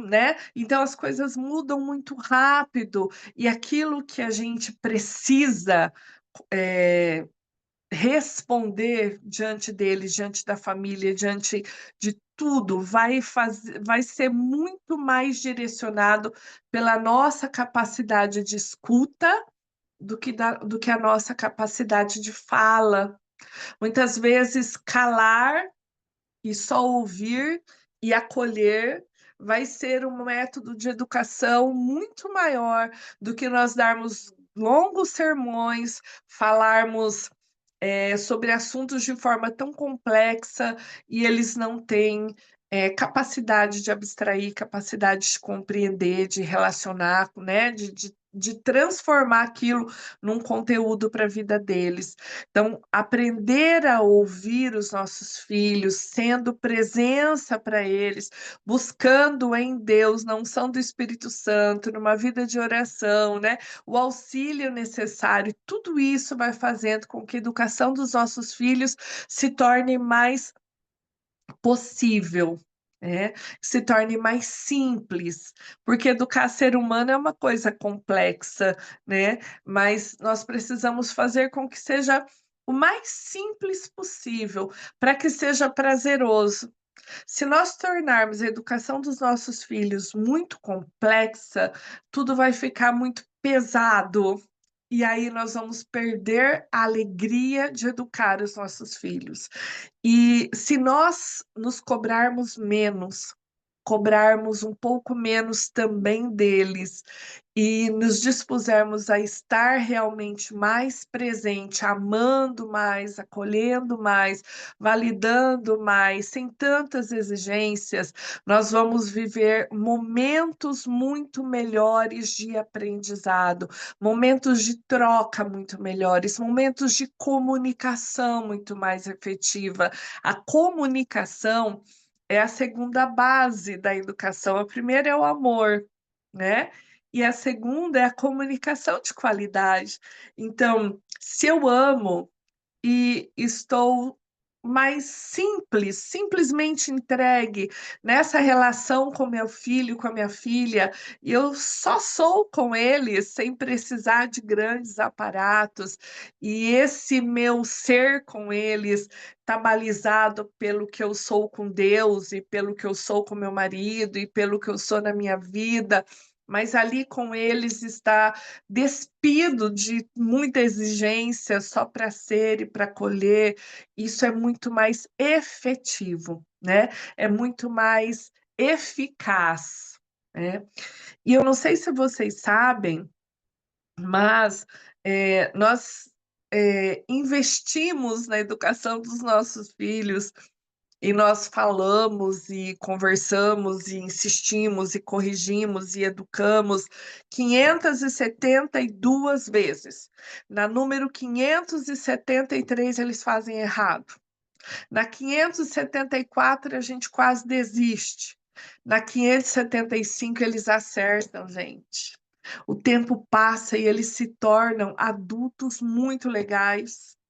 né? Então as coisas mudam muito rápido. E aquilo que a gente precisa é, responder diante deles, diante da família, diante de tudo, vai ser muito mais direcionado pela nossa capacidade de escuta do que a nossa capacidade de fala. Muitas vezes, calar e só ouvir e acolher vai ser um método de educação muito maior do que nós darmos longos sermões, falarmos sobre assuntos de forma tão complexa e eles não têm capacidade de abstrair, capacidade de compreender, de relacionar, né? De transformar aquilo num conteúdo para a vida deles. Então, aprender a ouvir os nossos filhos, sendo presença para eles, buscando em Deus, na unção do Espírito Santo, numa vida de oração, né? O auxílio necessário, tudo isso vai fazendo com que a educação dos nossos filhos se torne mais possível, né? Se torne mais simples, porque educar ser humano é uma coisa complexa, né? Mas nós precisamos fazer com que seja o mais simples possível, para que seja prazeroso. Se nós tornarmos a educação dos nossos filhos muito complexa, tudo vai ficar muito pesado. E aí nós vamos perder a alegria de educar os nossos filhos. E se nós nos cobrarmos menos, cobrarmos um pouco menos também deles e nos dispusermos a estar realmente mais presente, amando mais, acolhendo mais, validando mais, sem tantas exigências, nós vamos viver momentos muito melhores de aprendizado, momentos de troca muito melhores, momentos de comunicação muito mais efetiva. A comunicação é a segunda base da educação. A primeira é o amor, né? E a segunda é a comunicação de qualidade. Então, se eu amo e estou mais simples, simplesmente entregue nessa relação com meu filho, com a minha filha, e eu só sou com eles sem precisar de grandes aparatos, e esse meu ser com eles está balizado pelo que eu sou com Deus e pelo que eu sou com meu marido e pelo que eu sou na minha vida. Mas ali com eles está despido de muita exigência só para ser e para colher. Isso é muito mais efetivo, né? É muito mais eficaz, né? E eu não sei se vocês sabem, mas nós investimos na educação dos nossos filhos e nós falamos e conversamos e insistimos e corrigimos e educamos 572 vezes. Na número 573 eles fazem errado. Na 574 a gente quase desiste. Na 575 eles acertam, gente. O tempo passa e eles se tornam adultos muito legais.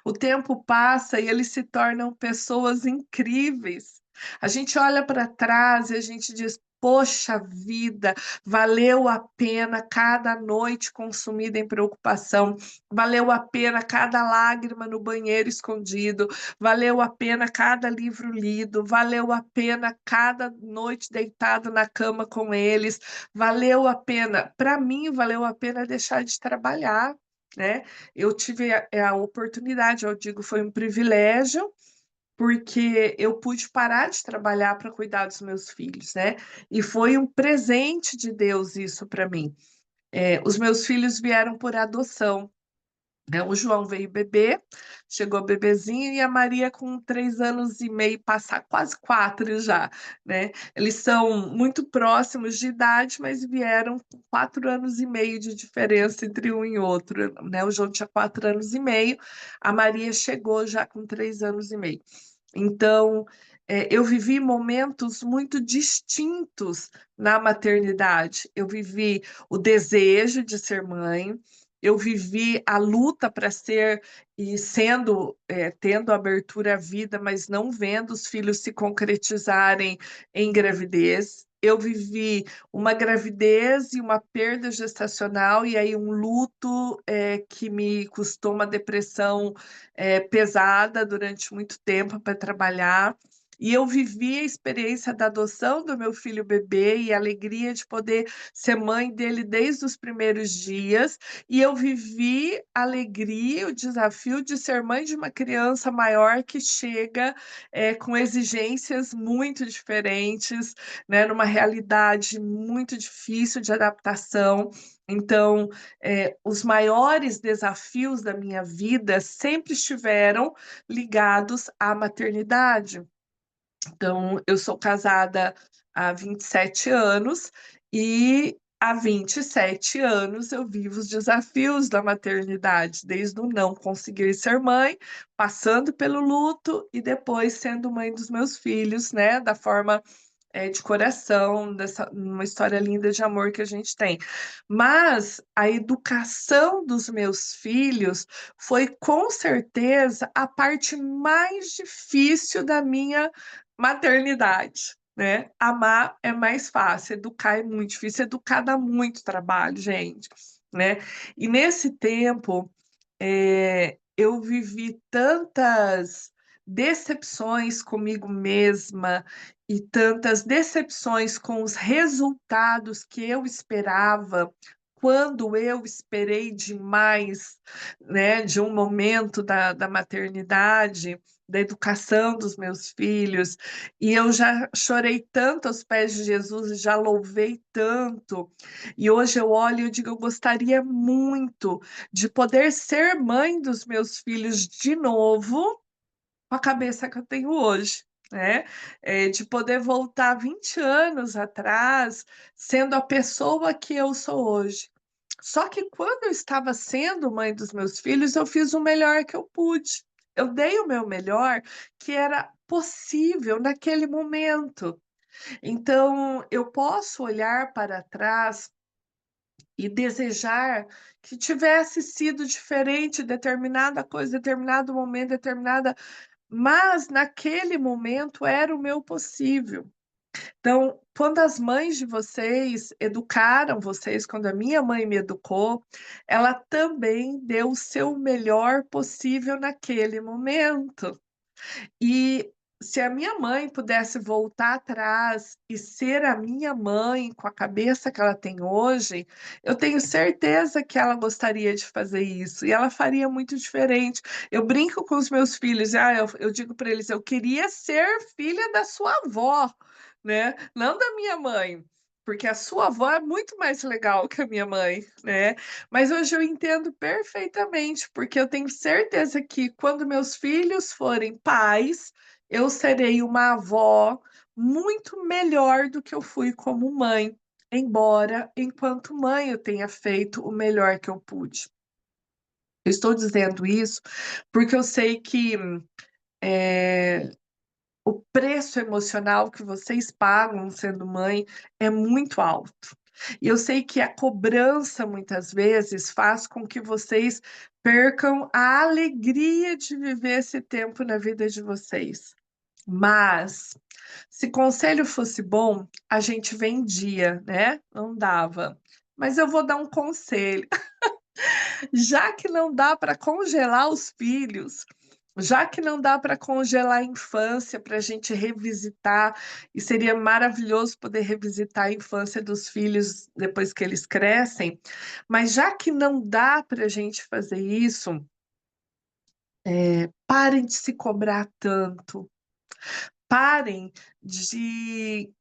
O tempo passa e eles se tornam pessoas incríveis. A gente olha para trás e a gente diz: poxa vida, valeu a pena cada noite consumida em preocupação, valeu a pena cada lágrima no banheiro escondido, valeu a pena cada livro lido, valeu a pena cada noite deitado na cama com eles, valeu a pena. Para mim, valeu a pena deixar de trabalhar, né? Eu tive a oportunidade, eu digo, foi um privilégio, porque eu pude parar de trabalhar para cuidar dos meus filhos, né? E foi um presente de Deus isso para mim. Os meus filhos vieram por adoção, né? O João veio bebê, chegou bebezinho, e a Maria com 3 anos e meio, passar quase 4 já, né? Eles são muito próximos de idade, mas vieram com 4 anos e meio de diferença entre um e outro, né? O João tinha 4 anos e meio, a Maria chegou já com 3 anos e meio. Então, eu vivi momentos muito distintos na maternidade. Eu vivi o desejo de ser mãe, eu vivi a luta para ser e sendo, tendo abertura à vida, mas não vendo os filhos se concretizarem em gravidez. Eu vivi uma gravidez e uma perda gestacional, e aí um luto que me custou uma depressão pesada durante muito tempo para trabalhar. E eu vivi a experiência da adoção do meu filho bebê e a alegria de poder ser mãe dele desde os primeiros dias. E eu vivi a alegria, o desafio de ser mãe de uma criança maior que chega com exigências muito diferentes, né, numa realidade muito difícil de adaptação. Então, os maiores desafios da minha vida sempre estiveram ligados à maternidade. Então, eu sou casada há 27 anos e há 27 anos eu vivo os desafios da maternidade, desde o não conseguir ser mãe, passando pelo luto e depois sendo mãe dos meus filhos, né, da forma de coração, dessa uma história linda de amor que a gente tem. Mas a educação dos meus filhos foi com certeza a parte mais difícil da minha maternidade, né? Amar é mais fácil, educar é muito difícil, educar dá muito trabalho, gente, né? E nesse tempo eu vivi tantas decepções comigo mesma e tantas decepções com os resultados que eu esperava, quando eu esperei demais, né, de um momento da maternidade, da educação dos meus filhos, e eu já chorei tanto aos pés de Jesus, e já louvei tanto, e hoje eu olho e eu digo, eu gostaria muito de poder ser mãe dos meus filhos de novo, com a cabeça que eu tenho hoje, né? De poder voltar 20 anos atrás, sendo a pessoa que eu sou hoje. Só que quando eu estava sendo mãe dos meus filhos, eu fiz o melhor que eu pude. Eu dei o meu melhor, que era possível naquele momento. Então, eu posso olhar para trás e desejar que tivesse sido diferente determinada coisa, determinado momento, determinada, mas naquele momento era o meu possível. Então, quando as mães de vocês educaram vocês, quando a minha mãe me educou, ela também deu o seu melhor possível naquele momento. E se a minha mãe pudesse voltar atrás e ser a minha mãe com a cabeça que ela tem hoje, eu tenho certeza que ela gostaria de fazer isso e ela faria muito diferente. Eu brinco com os meus filhos, eu digo para eles, eu queria ser filha da sua avó, né? Não da minha mãe. Porque a sua avó é muito mais legal que a minha mãe, né? Mas hoje eu entendo perfeitamente, porque eu tenho certeza que quando meus filhos forem pais, eu serei uma avó muito melhor do que eu fui como mãe, embora enquanto mãe eu tenha feito o melhor que eu pude. Eu estou dizendo isso porque eu sei que o preço emocional que vocês pagam sendo mãe é muito alto. E eu sei que a cobrança, muitas vezes, faz com que vocês percam a alegria de viver esse tempo na vida de vocês. Mas, se conselho fosse bom, a gente vendia, né? Não dava. Mas eu vou dar um conselho. Já que não dá para congelar os filhos, já que não dá para congelar a infância para a gente revisitar, e seria maravilhoso poder revisitar a infância dos filhos depois que eles crescem, mas já que não dá para a gente fazer isso, parem de se cobrar tanto, parem de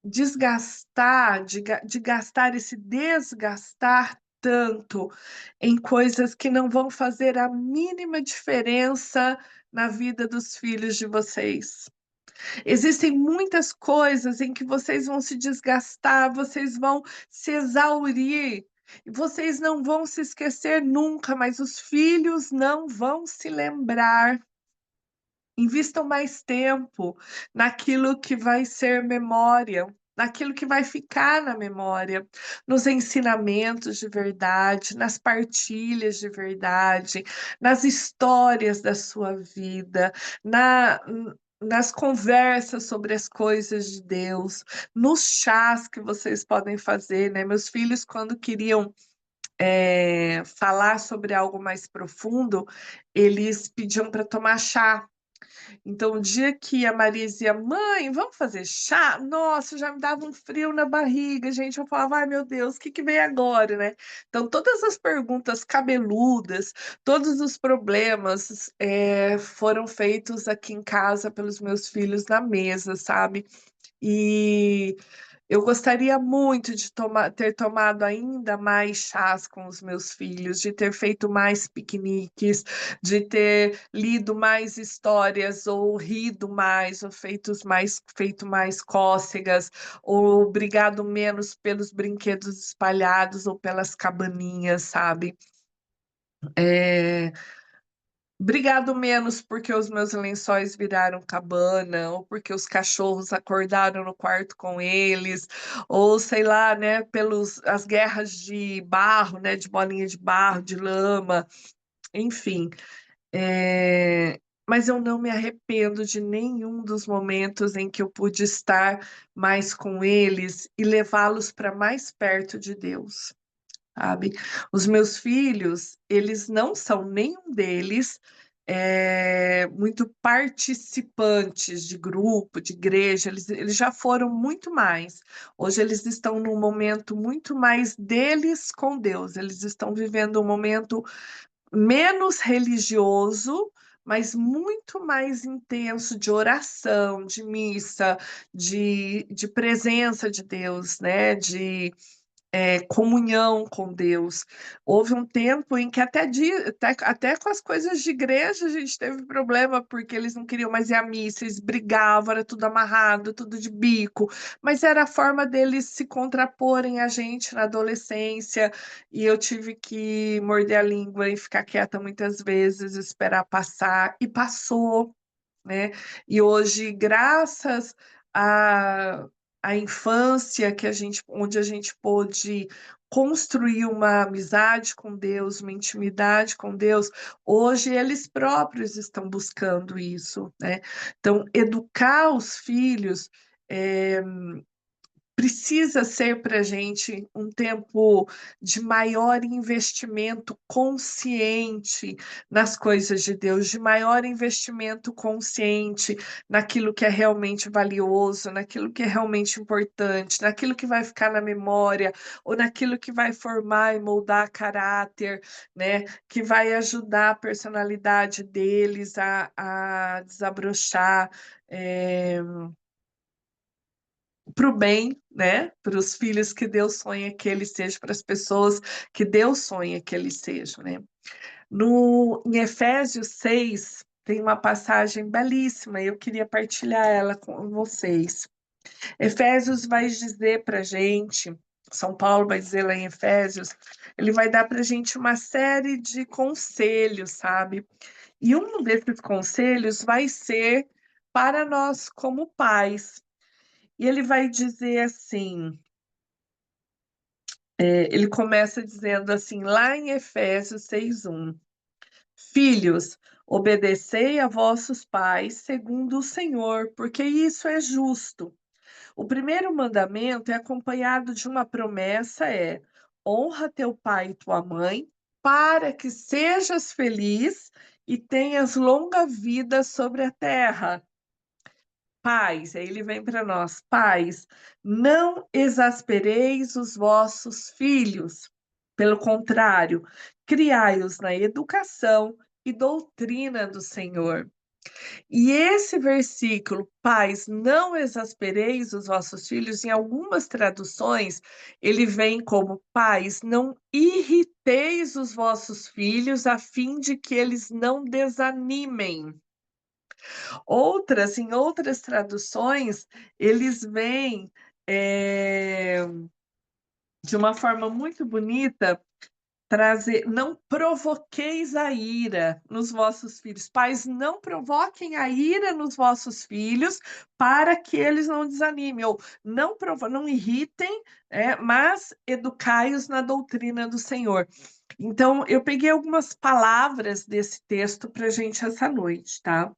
desgastar, de gastar esse desgastar tanto em coisas que não vão fazer a mínima diferença na vida dos filhos de vocês. Existem muitas coisas em que vocês vão se desgastar, vocês vão se exaurir, e vocês não vão se esquecer nunca, mas os filhos não vão se lembrar. Invistam mais tempo naquilo que vai ser memória. naquilo que vai ficar na memória, nos ensinamentos de verdade, nas partilhas de verdade, nas histórias da sua vida, nas conversas sobre as coisas de Deus, nos chás que vocês podem fazer, né? Meus filhos, quando queriam falar sobre algo mais profundo, eles pediam para tomar chá. Então, o dia que a Maria dizia, mãe, vamos fazer chá? Nossa, já me dava um frio na barriga, gente. Eu falava, ai meu Deus, o que que vem agora, né? Então, todas as perguntas cabeludas, todos os problemas foram feitos aqui em casa pelos meus filhos na mesa, sabe? E eu gostaria muito de ter tomado ainda mais chás com os meus filhos, de ter feito mais piqueniques, de ter lido mais histórias, ou rido mais, ou feito mais cócegas, ou brigado menos pelos brinquedos espalhados ou pelas cabaninhas, sabe? É, Brigado menos porque os meus lençóis viraram cabana, ou porque os cachorros acordaram no quarto com eles, ou sei lá, né, pelos as guerras de barro, né, de bolinha de barro, de lama, enfim. Mas eu não me arrependo de nenhum dos momentos em que eu pude estar mais com eles e levá-los para mais perto de Deus, sabe? Os meus filhos, eles não são nenhum deles muito participantes de grupo, de igreja, eles já foram muito mais. Hoje eles estão num momento muito mais deles com Deus, eles estão vivendo um momento menos religioso, mas muito mais intenso de oração, de missa, de presença de Deus, né? De comunhão com Deus. Houve um tempo em que até com as coisas de igreja a gente teve problema, porque eles não queriam mais ir à missa, eles brigavam, era tudo amarrado, tudo de bico, mas era a forma deles se contraporem a gente na adolescência, e eu tive que morder a língua e ficar quieta muitas vezes, esperar passar, e passou, né? E hoje, graças à, à infância onde a gente pôde construir uma amizade com Deus, uma intimidade com Deus, hoje eles próprios estão buscando isso, né? Então, educar os filhos é, precisa ser para a gente um tempo de maior investimento consciente nas coisas de Deus, de maior investimento consciente naquilo que é realmente valioso, naquilo que é realmente importante, naquilo que vai ficar na memória, ou naquilo que vai formar e moldar caráter, né? Que vai ajudar a personalidade deles a desabrochar. Para o bem, né? Para os filhos que Deus sonha que eles sejam, para as pessoas que Deus sonha que eles sejam, né? Em Efésios 6, tem uma passagem belíssima e eu queria partilhar ela com vocês. Efésios vai dizer para gente, São Paulo vai dizer lá em Efésios, ele vai dar para gente uma série de conselhos, sabe? E um desses conselhos vai ser para nós como pais. E ele vai dizer assim, ele começa dizendo assim, lá em Efésios 6:1, filhos, obedecei a vossos pais segundo o Senhor, porque isso é justo. O primeiro mandamento é acompanhado de uma promessa, honra teu pai e tua mãe, para que sejas feliz e tenhas longa vida sobre a terra. Pais, aí ele vem para nós, pais, não exaspereis os vossos filhos, pelo contrário, criai-os na educação e doutrina do Senhor. E esse versículo, pais, não exaspereis os vossos filhos, em algumas traduções, ele vem como pais, não irriteis os vossos filhos, a fim de que eles não desanimem. Em outras traduções, eles vêm de uma forma muito bonita, trazer, não provoqueis a ira nos vossos filhos. Pais, não provoquem a ira nos vossos filhos para que eles não desanimem, ou não irritem, mas educai-os na doutrina do Senhor. Então, eu peguei algumas palavras desse texto para a gente essa noite, tá?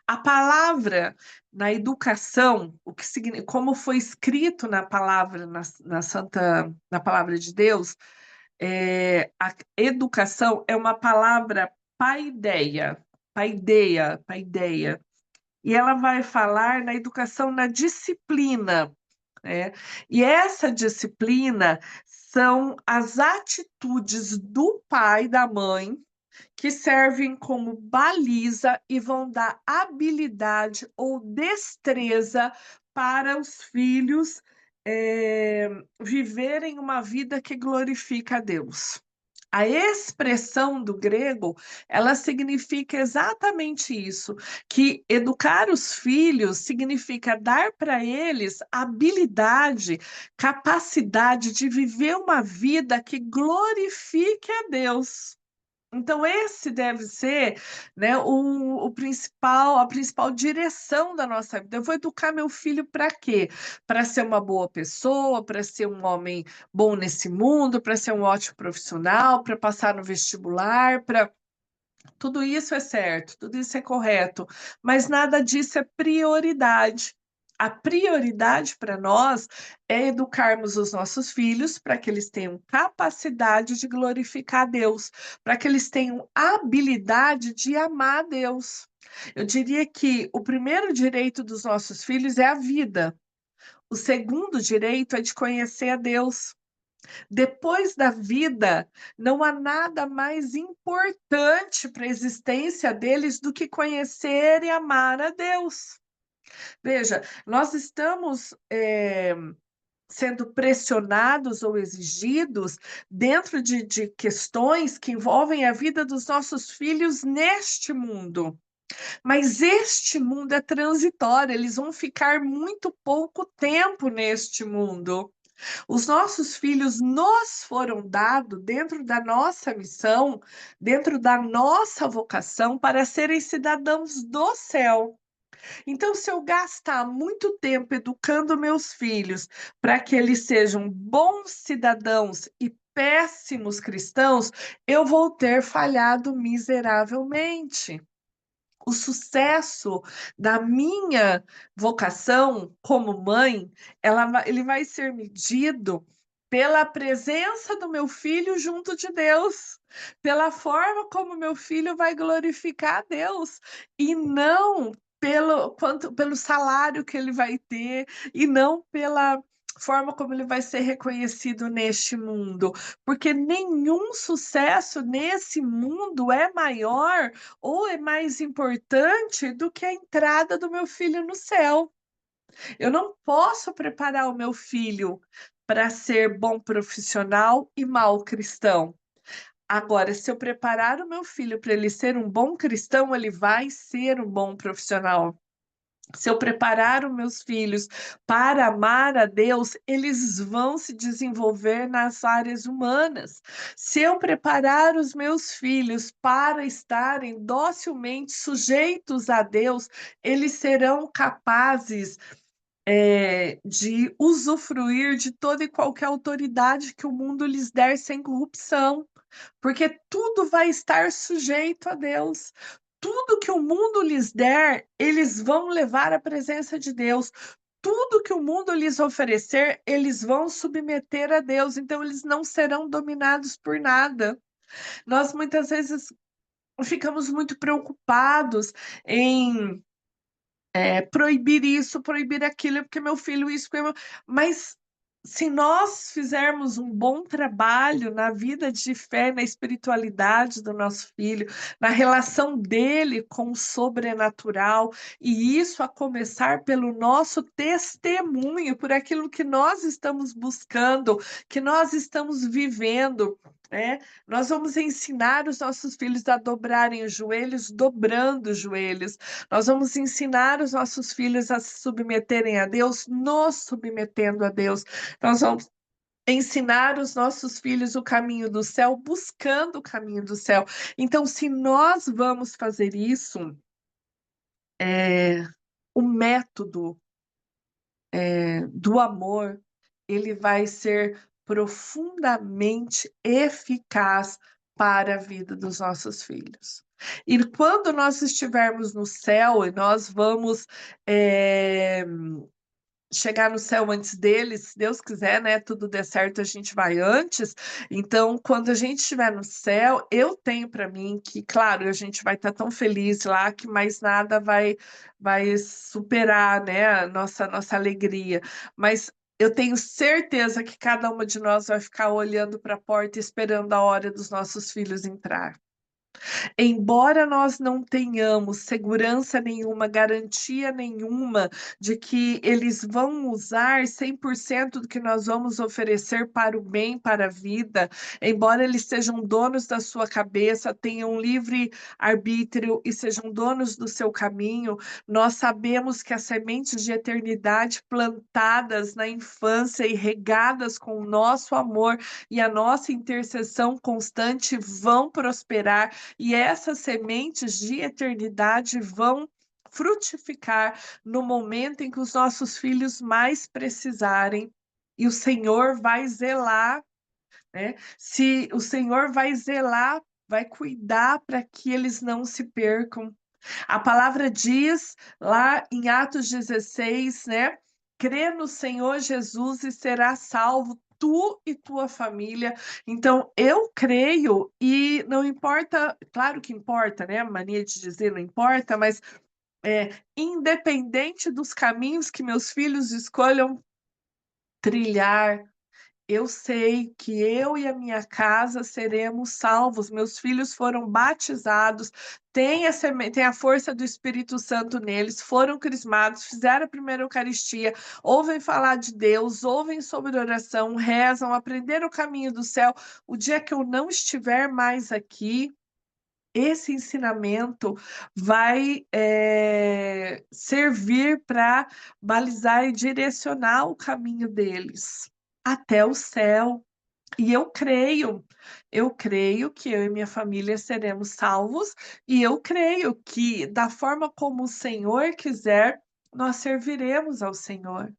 A palavra na educação, como foi escrito na palavra, na palavra de Deus, a educação é uma palavra paideia, paideia, paideia. E ela vai falar na educação, na disciplina, né? E essa disciplina são as atitudes do pai e da mãe que servem como baliza e vão dar habilidade ou destreza para os filhos viverem uma vida que glorifica a Deus. A expressão do grego, ela significa exatamente isso, que educar os filhos significa dar para eles habilidade, capacidade de viver uma vida que glorifique a Deus. Então, esse deve ser, né, a principal direção da nossa vida. Eu vou educar meu filho para quê? Para ser uma boa pessoa, para ser um homem bom nesse mundo, para ser um ótimo profissional, para passar no vestibular, para tudo isso é certo, tudo isso é correto, mas nada disso é prioridade. A prioridade para nós é educarmos os nossos filhos para que eles tenham capacidade de glorificar a Deus, para que eles tenham habilidade de amar a Deus. Eu diria que o primeiro direito dos nossos filhos é a vida. O segundo direito é de conhecer a Deus. Depois da vida, não há nada mais importante para a existência deles do que conhecer e amar a Deus. Veja, nós estamos sendo pressionados ou exigidos dentro de questões que envolvem a vida dos nossos filhos neste mundo. Mas este mundo é transitório, eles vão ficar muito pouco tempo neste mundo. Os nossos filhos nos foram dados dentro da nossa missão, dentro da nossa vocação, para serem cidadãos do céu. Então, se eu gastar muito tempo educando meus filhos para que eles sejam bons cidadãos e péssimos cristãos, eu vou ter falhado miseravelmente. O sucesso da minha vocação como mãe, ele vai ser medido pela presença do meu filho junto de Deus, pela forma como meu filho vai glorificar a Deus, e não pelo salário que ele vai ter, e não pela forma como ele vai ser reconhecido neste mundo, porque nenhum sucesso nesse mundo é maior ou é mais importante do que a entrada do meu filho no céu. Eu não posso preparar o meu filho para ser bom profissional e mau cristão. Agora, se eu preparar o meu filho para ele ser um bom cristão, ele vai ser um bom profissional. Se eu preparar os meus filhos para amar a Deus, eles vão se desenvolver nas áreas humanas. Se eu preparar os meus filhos para estarem docilmente sujeitos a Deus, eles serão capazes de usufruir de toda e qualquer autoridade que o mundo lhes der sem corrupção, porque tudo vai estar sujeito a Deus. Tudo que o mundo lhes der, eles vão levar à presença de Deus. Tudo que o mundo lhes oferecer, eles vão submeter a Deus. Então, eles não serão dominados por nada. Nós muitas vezes ficamos muito preocupados em proibir isso, proibir aquilo, porque meu filho isso, mas se nós fizermos um bom trabalho na vida de fé, na espiritualidade do nosso filho, na relação dele com o sobrenatural, e isso a começar pelo nosso testemunho, por aquilo que nós estamos buscando, que nós estamos vivendo, nós vamos ensinar os nossos filhos a dobrarem os joelhos, dobrando os joelhos. Nós vamos ensinar os nossos filhos a se submeterem a Deus, nos submetendo a Deus. Nós vamos ensinar os nossos filhos o caminho do céu, buscando o caminho do céu. Então, se nós vamos fazer isso, o método do amor, ele vai ser profundamente eficaz para a vida dos nossos filhos. E quando nós estivermos no céu e nós vamos chegar no céu antes deles, se Deus quiser, né? Tudo der certo, a gente vai antes. Então, quando a gente estiver no céu, eu tenho para mim que, claro, a gente vai estar tão feliz lá que mais nada vai superar, né, a nossa alegria. Mas eu tenho certeza que cada uma de nós vai ficar olhando para a porta, esperando a hora dos nossos filhos entrar. Embora nós não tenhamos segurança nenhuma, garantia nenhuma de que eles vão usar 100% do que nós vamos oferecer para o bem, para a vida, embora eles sejam donos da sua cabeça, tenham livre arbítrio e sejam donos do seu caminho, nós sabemos que as sementes de eternidade plantadas na infância e regadas com o nosso amor e a nossa intercessão constante vão prosperar e essas sementes de eternidade vão frutificar no momento em que os nossos filhos mais precisarem, e o Senhor vai zelar, né? Se o Senhor vai zelar, vai cuidar para que eles não se percam. A palavra diz lá em Atos 16, né? Crê no Senhor Jesus e será salvo tu e tua família. Então, eu creio e não importa, claro que importa, né? A mania de dizer não importa, mas independente dos caminhos que meus filhos escolham trilhar, eu sei que eu e a minha casa seremos salvos. Meus filhos foram batizados, têm a força do Espírito Santo neles, foram crismados, fizeram a primeira Eucaristia, ouvem falar de Deus, ouvem sobre oração, rezam, aprenderam o caminho do céu. O dia que eu não estiver mais aqui, esse ensinamento vai servir para balizar e direcionar o caminho deles até o céu. E eu creio que eu e minha família seremos salvos, e eu creio que, da forma como o Senhor quiser, nós serviremos ao Senhor.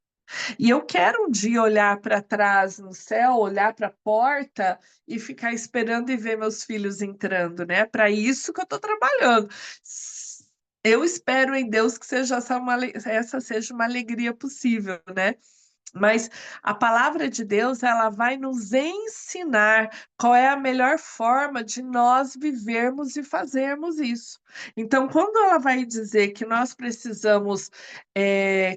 E eu quero um dia olhar para trás no céu, olhar para a porta e ficar esperando e ver meus filhos entrando, né? Para isso que eu estou trabalhando. Eu espero em Deus que essa seja uma alegria possível, né? Mas a palavra de Deus, ela vai nos ensinar qual é a melhor forma de nós vivermos e fazermos isso. Então, quando ela vai dizer que nós precisamos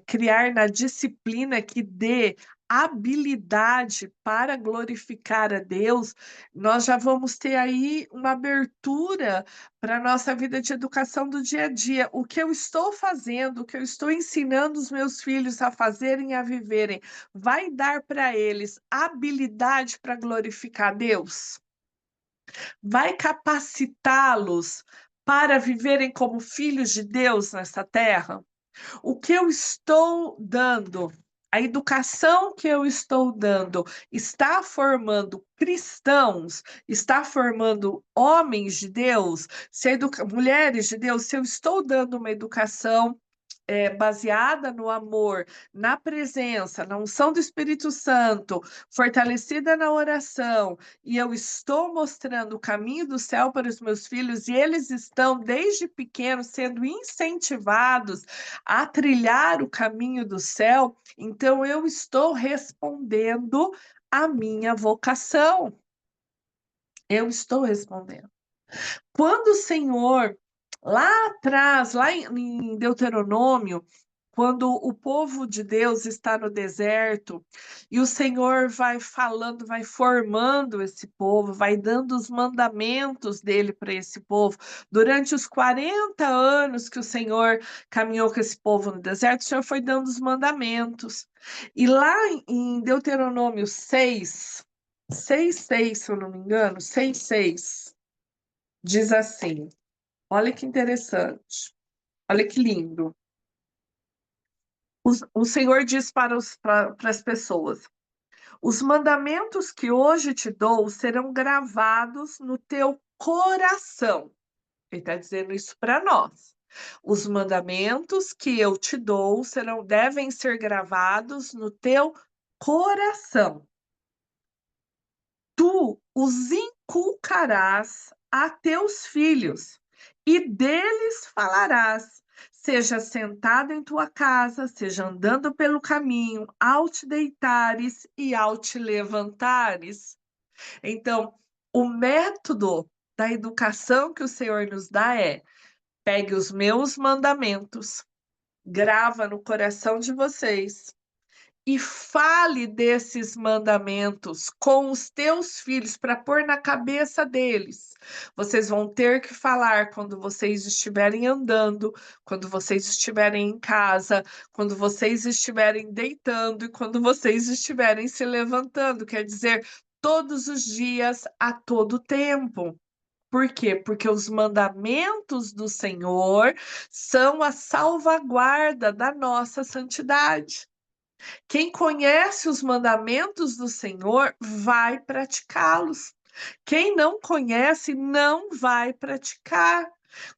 criar na disciplina que dê habilidade para glorificar a Deus, nós já vamos ter aí uma abertura para a nossa vida de educação do dia a dia. O que eu estou fazendo, o que eu estou ensinando os meus filhos a fazerem e a viverem, vai dar para eles habilidade para glorificar Deus? Vai capacitá-los para viverem como filhos de Deus nessa terra? O que eu estou dando, a educação que eu estou dando, está formando cristãos, está formando homens de Deus, mulheres de Deus? Se eu estou dando uma educação baseada no amor, na presença, na unção do Espírito Santo, fortalecida na oração, e eu estou mostrando o caminho do céu para os meus filhos, e eles estão, desde pequenos, sendo incentivados a trilhar o caminho do céu, então eu estou respondendo à minha vocação. Eu estou respondendo. Quando o Senhor, lá atrás, lá em Deuteronômio, quando o povo de Deus está no deserto e o Senhor vai falando, vai formando esse povo, vai dando os mandamentos dele para esse povo. Durante os 40 anos que o Senhor caminhou com esse povo no deserto, o Senhor foi dando os mandamentos. E lá em Deuteronômio 6:6, se eu não me engano, 6:6, diz assim: olha que interessante, olha que lindo. O Senhor diz para as pessoas: Os mandamentos que hoje te dou serão gravados no teu coração. Ele está dizendo isso para nós. Os mandamentos que eu te dou devem ser gravados no teu coração. Tu os inculcarás a teus filhos, e deles falarás, seja sentado em tua casa, seja andando pelo caminho, ao te deitares e ao te levantares. Então, o método da educação que o Senhor nos dá é: pegue os meus mandamentos, grava no coração de vocês e fale desses mandamentos com os teus filhos para pôr na cabeça deles. Vocês vão ter que falar quando vocês estiverem andando, quando vocês estiverem em casa, quando vocês estiverem deitando e quando vocês estiverem se levantando. Quer dizer, todos os dias, a todo tempo. Por quê? Porque os mandamentos do Senhor são a salvaguarda da nossa santidade. Quem conhece os mandamentos do Senhor vai praticá-los. Quem não conhece não vai praticar.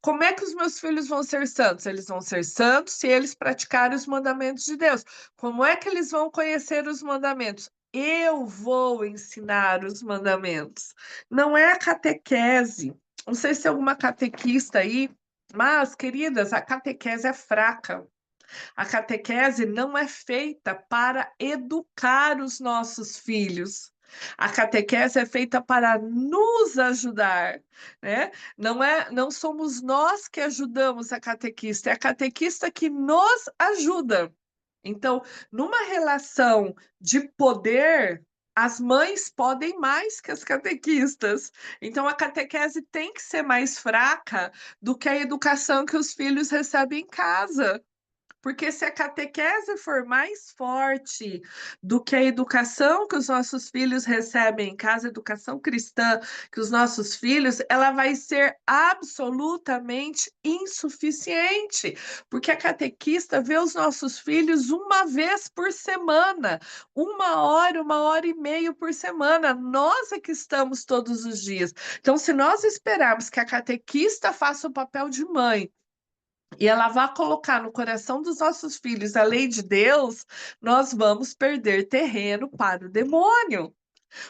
Como é que os meus filhos vão ser santos? Eles vão ser santos se eles praticarem os mandamentos de Deus. Como é que eles vão conhecer os mandamentos? Eu vou ensinar os mandamentos. Não é a catequese. Não sei se tem alguma catequista aí, mas, queridas, a catequese é fraca. A catequese não é feita para educar os nossos filhos. A catequese é feita para nos ajudar, né? Não somos nós que ajudamos a catequista, é a catequista que nos ajuda. Então, numa relação de poder, as mães podem mais que as catequistas. Então, a catequese tem que ser mais fraca do que a educação que os filhos recebem em casa. Porque se a catequese for mais forte do que a educação que os nossos filhos recebem em casa, a educação cristã que os nossos filhos, ela vai ser absolutamente insuficiente, porque a catequista vê os nossos filhos uma vez por semana, 1 hora e meia por semana. Nós é que estamos todos os dias. Então, se nós esperarmos que a catequista faça o papel de mãe, e ela vai colocar no coração dos nossos filhos a lei de Deus, nós vamos perder terreno para o demônio.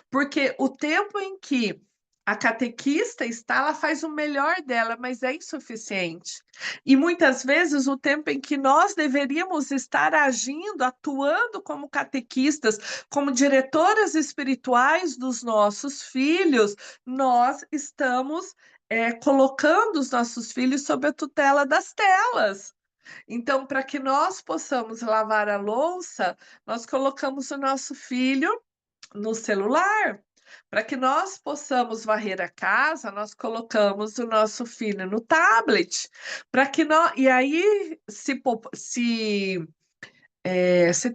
Porque o tempo em que a catequista está, ela faz o melhor dela, mas é insuficiente. E muitas vezes o tempo em que nós deveríamos estar agindo, atuando como catequistas, como diretoras espirituais dos nossos filhos, nós estamos colocando os nossos filhos sob a tutela das telas. Então, para que nós possamos lavar a louça, nós colocamos o nosso filho no celular. Para que nós possamos varrer a casa, nós colocamos o nosso filho no tablet. Para que nós E aí se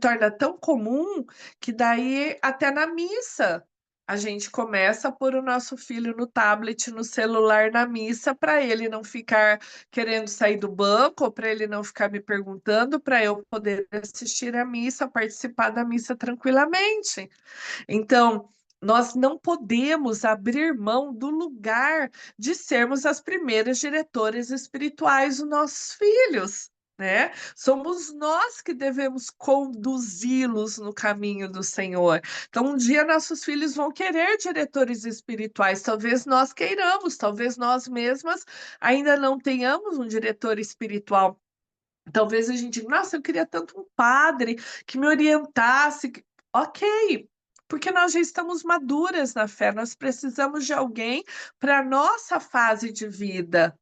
torna tão comum que daí até na missa a gente começa a pôr o nosso filho no tablet, no celular na missa, para ele não ficar querendo sair do banco, para ele não ficar me perguntando, para eu poder assistir a missa, participar da missa tranquilamente. Então, nós não podemos abrir mão do lugar de sermos as primeiras diretoras espirituais dos nossos filhos, né? Somos nós que devemos conduzi-los no caminho do Senhor. Então, um dia nossos filhos vão querer diretores espirituais, talvez nós queiramos, talvez nós mesmas ainda não tenhamos um diretor espiritual. Talvez a gente diga, nossa, eu queria tanto um padre que me orientasse. Ok, porque nós já estamos maduras na fé, nós precisamos de alguém para a nossa fase de vida.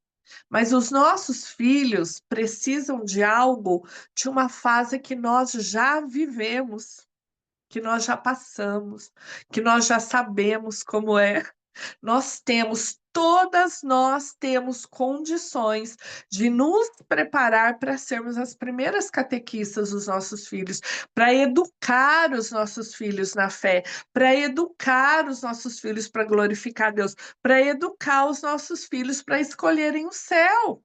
Mas os nossos filhos precisam de algo, de uma fase que nós já vivemos, que nós já passamos, que nós já sabemos como é. Todas nós temos condições de nos preparar para sermos as primeiras catequistas dos nossos filhos, para educar os nossos filhos na fé, para educar os nossos filhos para glorificar Deus, para educar os nossos filhos para escolherem o céu.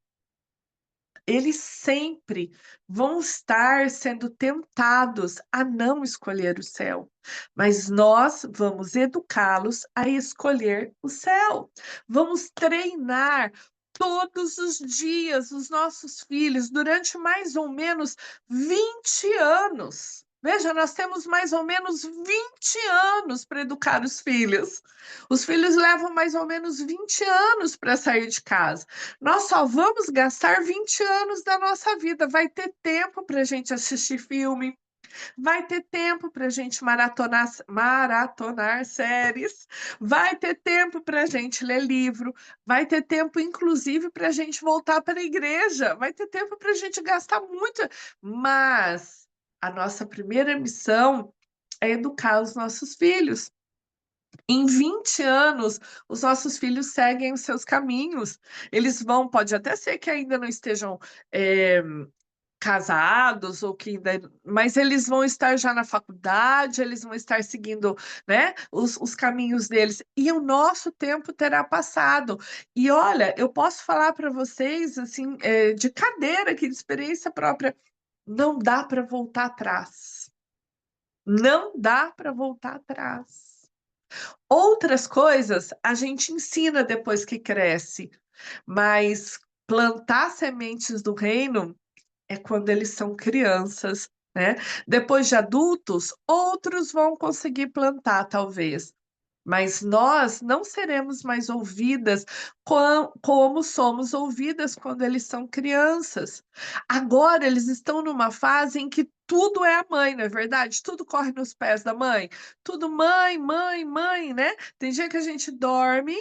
eles sempre vão estar sendo tentados a não escolher o céu, mas nós vamos educá-los a escolher o céu. Vamos treinar todos os dias os nossos filhos durante mais ou menos 20 anos. Veja, nós temos mais ou menos 20 anos para educar os filhos. Os filhos levam mais ou menos 20 anos para sair de casa. Nós só vamos gastar 20 anos da nossa vida. Vai ter tempo para a gente assistir filme, vai ter tempo para a gente maratonar séries, vai ter tempo para a gente ler livro, vai ter tempo, inclusive, para a gente voltar para a igreja, vai ter tempo para a gente gastar muito. Mas a nossa primeira missão é educar os nossos filhos. Em 20 anos, os nossos filhos seguem os seus caminhos. Eles vão, pode até ser que ainda não estejam casados ou que ainda, mas eles vão estar já na faculdade, eles vão estar seguindo, né, os caminhos deles, e o nosso tempo terá passado. E olha, eu posso falar para vocês, assim, de cadeira, aqui, de experiência própria, não dá para voltar atrás. Não dá para voltar atrás. Outras coisas a gente ensina depois que cresce, mas plantar sementes do reino é quando eles são crianças, né? Depois de adultos, outros vão conseguir plantar, talvez. Mas nós não seremos mais ouvidas como somos ouvidas quando eles são crianças. Agora eles estão numa fase em que tudo é a mãe, não é verdade? Tudo corre nos pés da mãe. Tudo mãe, mãe, mãe, né? Tem dia que a gente dorme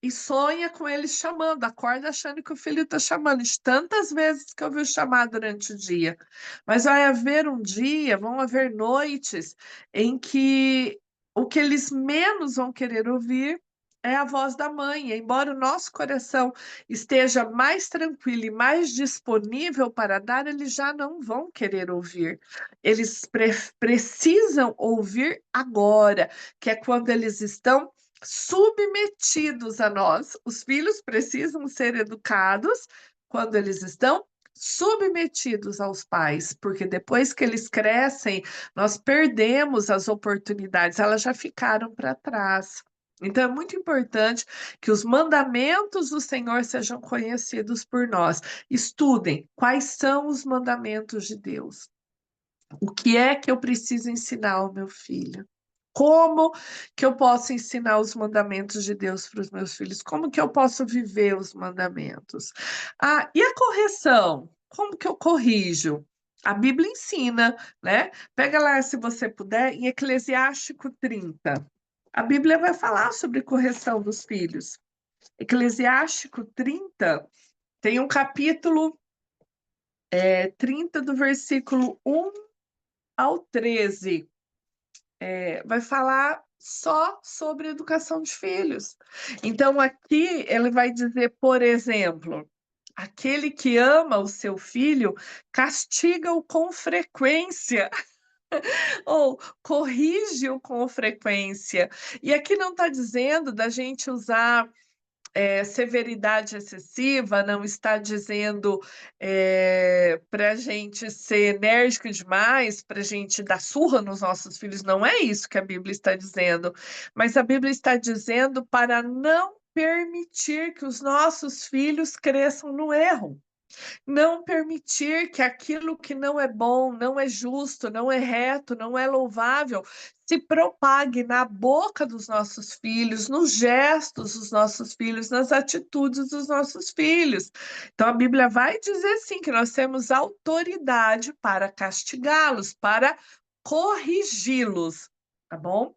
e sonha com eles chamando, acorda achando que o filho está chamando, de tantas vezes que eu vi o chamar durante o dia. Mas vai haver um dia, vão haver noites em que o que eles menos vão querer ouvir é a voz da mãe. Embora o nosso coração esteja mais tranquilo e mais disponível para dar, eles já não vão querer ouvir. Eles precisam ouvir agora, que é quando eles estão submetidos a nós. Os filhos precisam ser educados quando eles estão submetidos aos pais, porque depois que eles crescem, nós perdemos as oportunidades, elas já ficaram para trás. Então, é muito importante que os mandamentos do Senhor sejam conhecidos por nós. Estudem quais são os mandamentos de Deus. O que é que eu preciso ensinar ao meu filho? Como que eu posso ensinar os mandamentos de Deus para os meus filhos? Como que eu posso viver os mandamentos? Ah, e a correção? Como que eu corrijo? A Bíblia ensina, né? Pega lá, se você puder, em Eclesiástico 30. A Bíblia vai falar sobre correção dos filhos. Eclesiástico 30 tem um capítulo 30 do versículo 1 ao 13. Vai falar só sobre educação de filhos. Então, aqui ele vai dizer, por exemplo, aquele que ama o seu filho castiga-o com frequência, ou corrige-o com frequência. E aqui não está dizendo da gente usar severidade excessiva, não está dizendo para a gente ser enérgico demais, para a gente dar surra nos nossos filhos, não é isso que a Bíblia está dizendo, mas a Bíblia está dizendo para não permitir que os nossos filhos cresçam no erro. Não permitir que aquilo que não é bom, não é justo, não é reto, não é louvável, se propague na boca dos nossos filhos, nos gestos dos nossos filhos, nas atitudes dos nossos filhos. Então a Bíblia vai dizer sim que nós temos autoridade para castigá-los, para corrigi-los, tá bom?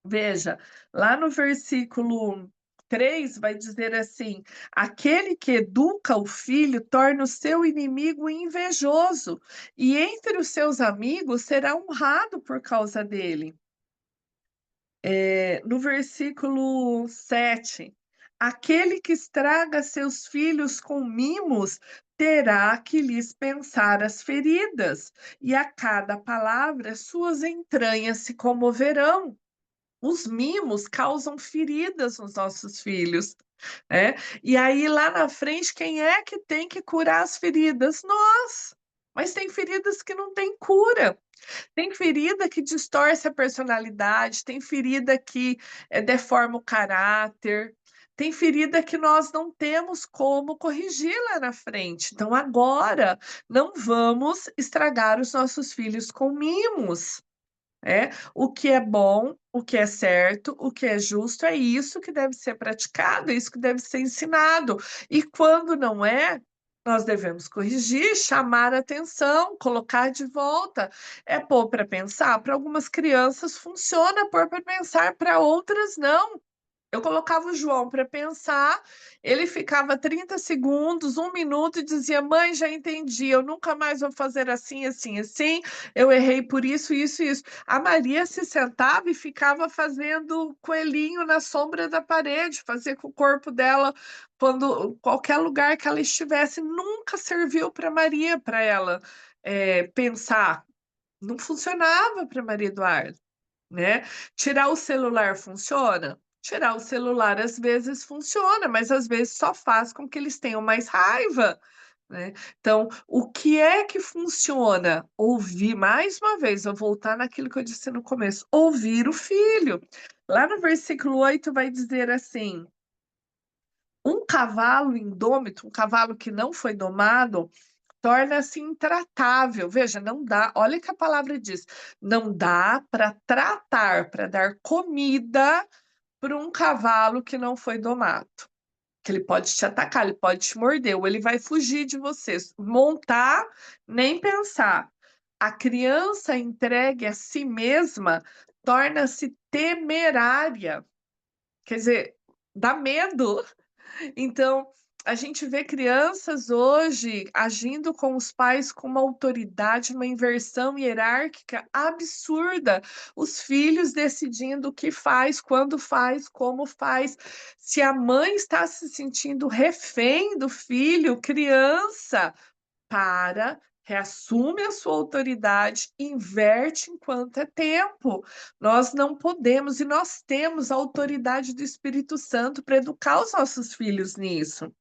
Veja, lá no versículo 3 vai dizer assim: aquele que educa o filho torna o seu inimigo invejoso, e entre os seus amigos será honrado por causa dele. No versículo 7, aquele que estraga seus filhos com mimos terá que lhes pensar as feridas, e a cada palavra suas entranhas se comoverão. Os mimos causam feridas nos nossos filhos. né? E aí lá na frente, quem é que tem que curar as feridas? Nós. Mas tem feridas que não têm cura. Tem ferida que distorce a personalidade, tem ferida que deforma o caráter, tem ferida que nós não temos como corrigir lá na frente. Então, agora, não vamos estragar os nossos filhos com mimos. O que é bom, o que é certo, o que é justo, é isso que deve ser praticado, é isso que deve ser ensinado. E quando não é, nós devemos corrigir, chamar a atenção, colocar de volta. É pôr para pensar? Para algumas crianças funciona pôr para pensar, para outras não. Eu colocava o João para pensar, ele ficava 30 segundos, 1 minuto e dizia: Mãe, já entendi, eu nunca mais vou fazer assim, assim, assim, eu errei por isso, isso, isso. A Maria se sentava e ficava fazendo coelhinho na sombra da parede, fazia com o corpo dela, quando qualquer lugar que ela estivesse, nunca serviu para Maria, para ela pensar. Não funcionava para Maria Eduarda, né? Tirar o celular funciona? Tirar o celular às vezes funciona, mas às vezes só faz com que eles tenham mais raiva, né? Então, o que é que funciona? Ouvir, mais uma vez, vou voltar naquilo que eu disse no começo, ouvir o filho. Lá no versículo 8 vai dizer assim: um cavalo indômito, um cavalo que não foi domado, torna-se intratável. Veja, não dá, olha que a palavra diz, não dá para tratar, para dar comida para um cavalo que não foi domado. Que ele pode te atacar, ele pode te morder, ou ele vai fugir de você. Montar, nem pensar. A criança entregue a si mesma torna-se temerária. Quer dizer, dá medo. Então, a gente vê crianças hoje agindo com os pais com uma autoridade, uma inversão hierárquica absurda. Os filhos decidindo o que faz, quando faz, como faz. Se a mãe está se sentindo refém do filho, criança, para, reassume a sua autoridade, inverte enquanto é tempo. Nós não podemos, e nós temos a autoridade do Espírito Santo para educar os nossos filhos nisso.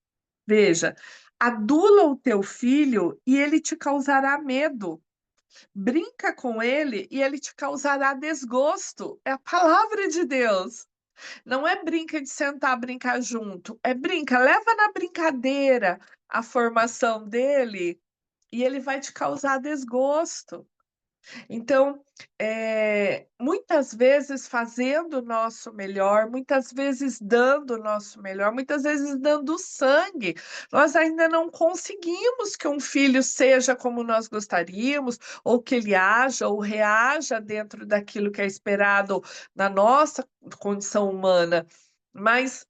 Veja, adula o teu filho e ele te causará medo. Brinca com ele e ele te causará desgosto. É a palavra de Deus. Não é brinca de sentar, brincar junto. É brinca, leva na brincadeira a formação dele e ele vai te causar desgosto. Então, muitas vezes fazendo o nosso melhor, muitas vezes dando o nosso melhor, muitas vezes dando sangue, nós ainda não conseguimos que um filho seja como nós gostaríamos, ou que ele haja ou reaja dentro daquilo que é esperado na nossa condição humana. Mas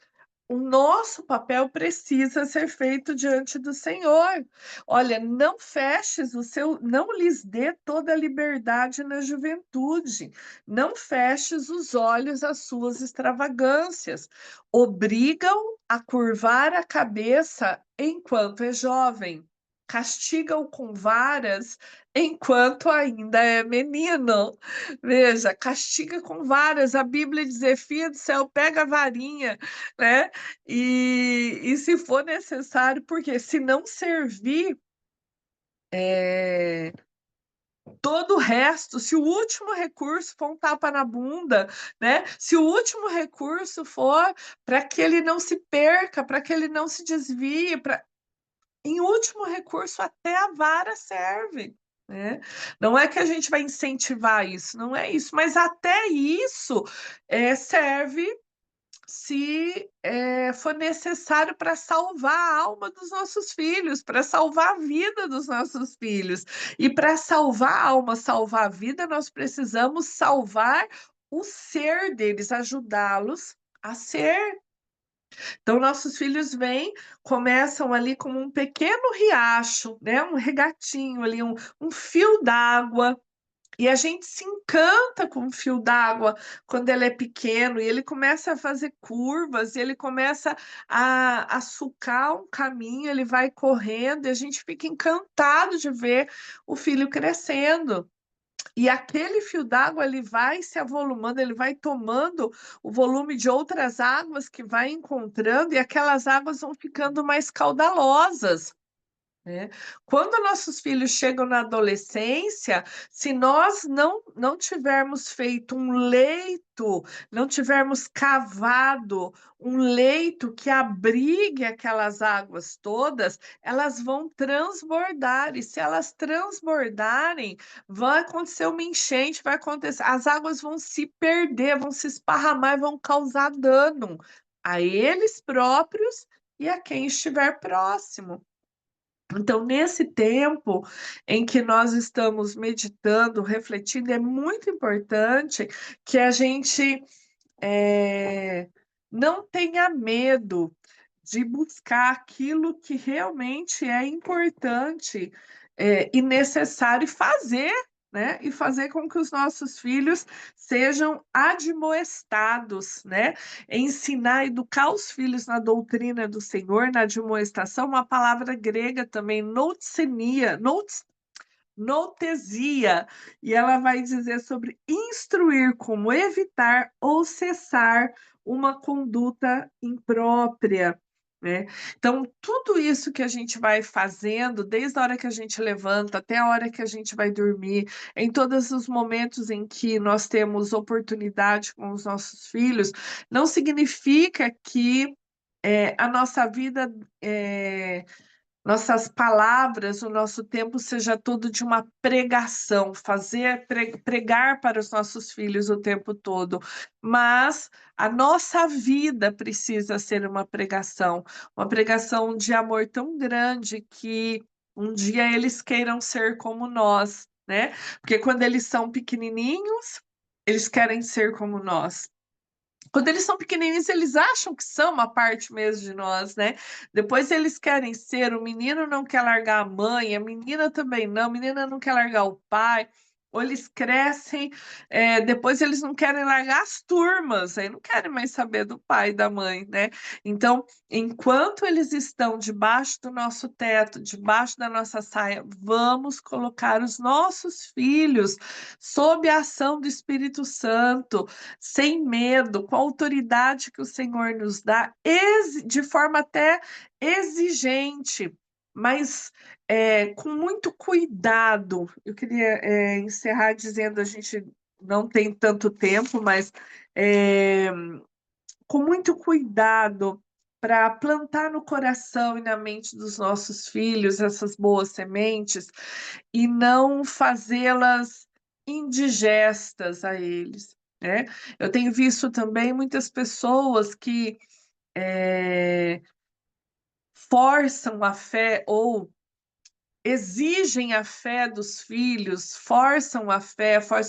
o nosso papel precisa ser feito diante do Senhor. Olha, não feches o seu, não lhes dê toda a liberdade na juventude. Não feches os olhos às suas extravagâncias. Obriga-o a curvar a cabeça enquanto é jovem. Castiga-o com varas enquanto ainda é menino. Veja, castiga com varas. A Bíblia diz: filha do céu, pega a varinha, né? E se for necessário, porque se não servir, é, todo o resto, se o último recurso for um tapa na bunda, né? Se o último recurso for para que ele não se perca, para que ele não se desvie, em último recurso, até a vara serve. Né? Não é que a gente vai incentivar isso, não é isso, mas até isso serve se for necessário para salvar a alma dos nossos filhos, para salvar a vida dos nossos filhos. E para salvar a alma, salvar a vida, nós precisamos salvar o ser deles, ajudá-los a ser. Então, nossos filhos vêm, começam ali como um pequeno riacho, né? Um regatinho ali, um fio d'água. E a gente se encanta com o fio d'água quando ele é pequeno, e ele começa a fazer curvas, e ele começa a sucar um caminho, ele vai correndo, e a gente fica encantado de ver o filho crescendo. E aquele fio d'água ele vai se avolumando, ele vai tomando o volume de outras águas que vai encontrando, e aquelas águas vão ficando mais caudalosas, né? Quando nossos filhos chegam na adolescência, se nós não tivermos feito um leito, não tivermos cavado um leito que abrigue aquelas águas todas, elas vão transbordar, e se elas transbordarem, vai acontecer uma enchente, vai acontecer, as águas vão se perder, vão se esparramar e vão causar dano a eles próprios e a quem estiver próximo. Então, nesse tempo em que nós estamos meditando, refletindo, é muito importante que a gente não tenha medo de buscar aquilo que realmente é importante, e necessário fazer, né? E fazer com que os nossos filhos sejam admoestados, né? Ensinar, educar os filhos na doutrina do Senhor, na admoestação, uma palavra grega também, noutsenia, noutesia, e ela vai dizer sobre instruir como evitar ou cessar uma conduta imprópria, né? Então, tudo isso que a gente vai fazendo, desde a hora que a gente levanta até a hora que a gente vai dormir, em todos os momentos em que nós temos oportunidade com os nossos filhos, não significa que a nossa vida nossas palavras, o nosso tempo seja todo de uma pregação, pregar para os nossos filhos o tempo todo, mas a nossa vida precisa ser uma pregação de amor tão grande que um dia eles queiram ser como nós, né? Porque quando eles são pequenininhos, eles querem ser como nós. Quando eles são pequenininhos, eles acham que são uma parte mesmo de nós, né? Depois eles querem ser, o menino não quer largar a mãe, a menina também não, a menina não quer largar o pai. Ou eles crescem, depois eles não querem largar as turmas, aí não querem mais saber do pai e da mãe, né? Então, enquanto eles estão debaixo do nosso teto, debaixo da nossa saia, vamos colocar os nossos filhos sob a ação do Espírito Santo, sem medo, com a autoridade que o Senhor nos dá, de forma até exigente, mas com muito cuidado. Eu queria encerrar dizendo, a gente não tem tanto tempo, mas com muito cuidado para plantar no coração e na mente dos nossos filhos essas boas sementes e não fazê-las indigestas a eles, né? Eu tenho visto também muitas pessoas que forçam a fé ou exigem a fé dos filhos, forçam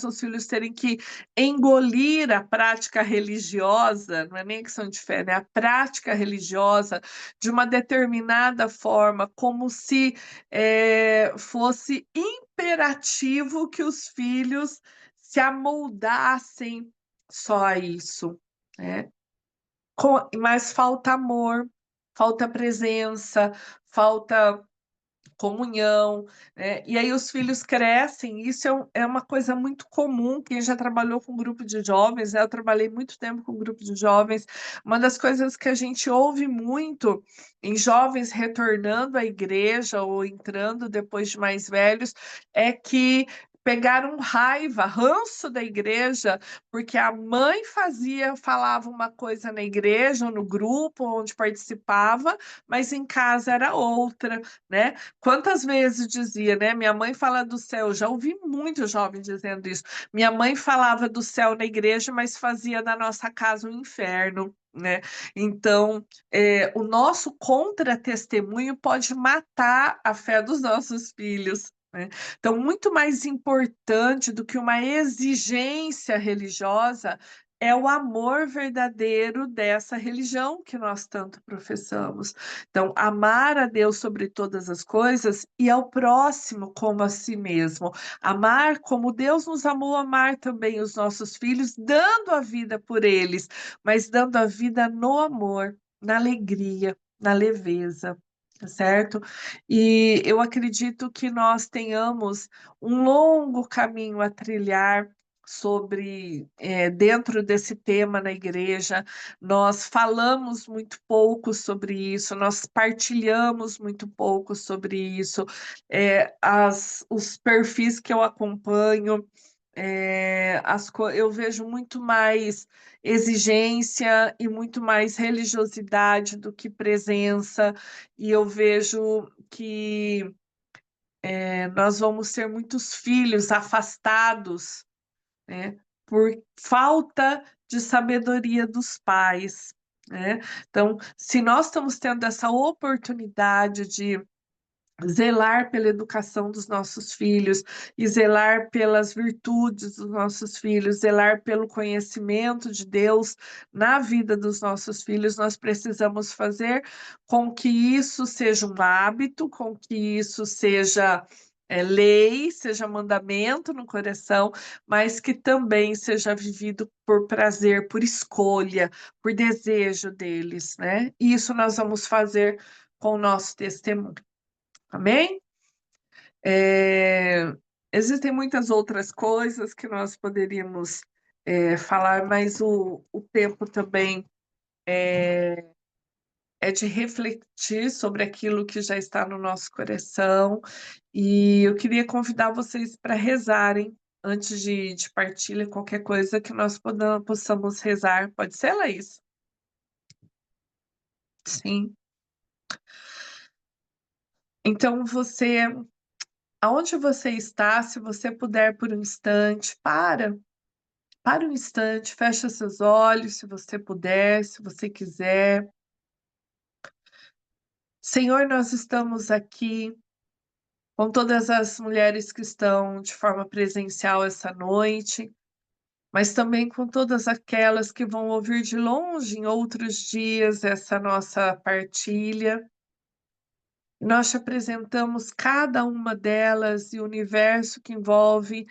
os filhos terem que engolir a prática religiosa, não é nem questão de fé, né? A prática religiosa de uma determinada forma, como se fosse imperativo que os filhos se amoldassem só a isso, né? Mas falta amor, falta presença, falta comunhão, né? E aí os filhos crescem, isso é uma coisa muito comum, quem já trabalhou com grupo de jovens, né? Eu trabalhei muito tempo com grupo de jovens, uma das coisas que a gente ouve muito em jovens retornando à igreja ou entrando depois de mais velhos, é que pegaram raiva, ranço da igreja, porque a mãe falava uma coisa na igreja ou no grupo onde participava, mas em casa era outra, né? Quantas vezes dizia, né? Minha mãe fala do céu, já ouvi muito jovem dizendo isso. Minha mãe falava do céu na igreja, mas fazia da nossa casa um inferno, né? Então, o nosso contra-testemunho pode matar a fé dos nossos filhos, né? Então, muito mais importante do que uma exigência religiosa é o amor verdadeiro dessa religião que nós tanto professamos. Então, amar a Deus sobre todas as coisas e ao próximo como a si mesmo. Amar como Deus nos amou, amar também os nossos filhos, dando a vida por eles, mas dando a vida no amor, na alegria, na leveza. certo? E eu acredito que nós tenhamos um longo caminho a trilhar sobre dentro desse tema na igreja. Nós falamos muito pouco sobre isso, nós partilhamos muito pouco sobre isso. Os perfis que eu acompanho, eu vejo muito mais exigência e muito mais religiosidade do que presença, e eu vejo que nós vamos ser muitos filhos afastados, né, por falta de sabedoria dos pais, né? Então, se nós estamos tendo essa oportunidade de zelar pela educação dos nossos filhos e zelar pelas virtudes dos nossos filhos, zelar pelo conhecimento de Deus na vida dos nossos filhos, nós precisamos fazer com que isso seja um hábito, com que isso seja lei, seja mandamento no coração, mas que também seja vivido por prazer, por escolha, por desejo deles, né? E isso nós vamos fazer com o nosso testemunho. Amém? É, existem muitas outras coisas que nós poderíamos falar, mas o tempo também é de refletir sobre aquilo que já está no nosso coração. E eu queria convidar vocês para rezarem antes de partilha, qualquer coisa que nós possamos rezar. Pode ser, Laís? Sim. Então, aonde você está, se você puder por um instante, para um instante, fecha seus olhos, se você puder, se você quiser. Senhor, nós estamos aqui com todas as mulheres que estão de forma presencial essa noite, mas também com todas aquelas que vão ouvir de longe em outros dias essa nossa partilha. Nós te apresentamos cada uma delas e o universo que envolve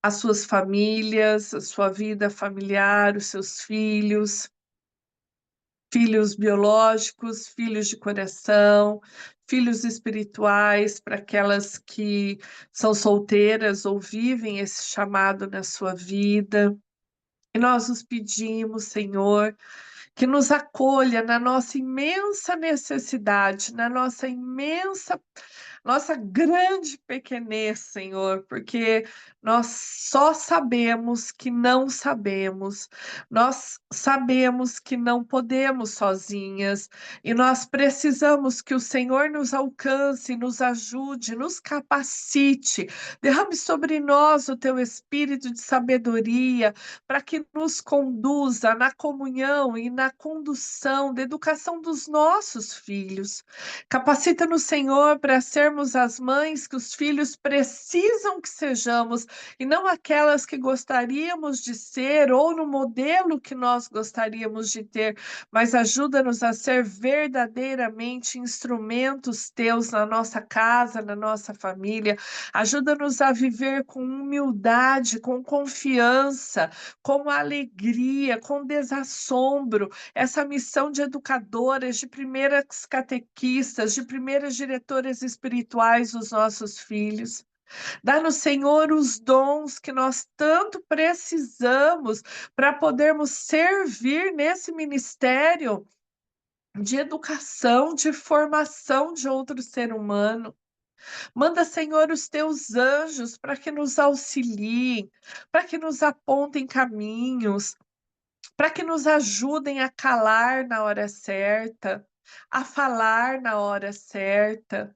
as suas famílias, a sua vida familiar, os seus filhos. Filhos biológicos, filhos de coração, filhos espirituais, para aquelas que são solteiras ou vivem esse chamado na sua vida. E nós nos pedimos, Senhor, que nos acolha na nossa imensa necessidade, na nossa grande pequenez, Senhor, porque nós só sabemos que não sabemos, nós sabemos que não podemos sozinhas, e nós precisamos que o Senhor nos alcance, nos ajude, nos capacite, derrame sobre nós o teu espírito de sabedoria, para que nos conduza na comunhão e na condução da educação dos nossos filhos. Capacita-nos, Senhor, para sermos as mães que os filhos precisam que sejamos e não aquelas que gostaríamos de ser ou no modelo que nós gostaríamos de ter, mas ajuda-nos a ser verdadeiramente instrumentos teus na nossa casa, na nossa família. Ajuda-nos a viver com humildade, com confiança, com alegria, com desassombro, essa missão de educadoras, de primeiras catequistas, de primeiras diretoras espirituais dos nossos filhos. Dá-nos, Senhor, os dons que nós tanto precisamos para podermos servir nesse ministério de educação, de formação de outro ser humano. Manda, Senhor, os teus anjos para que nos auxiliem, para que nos apontem caminhos, para que nos ajudem a calar na hora certa, a falar na hora certa,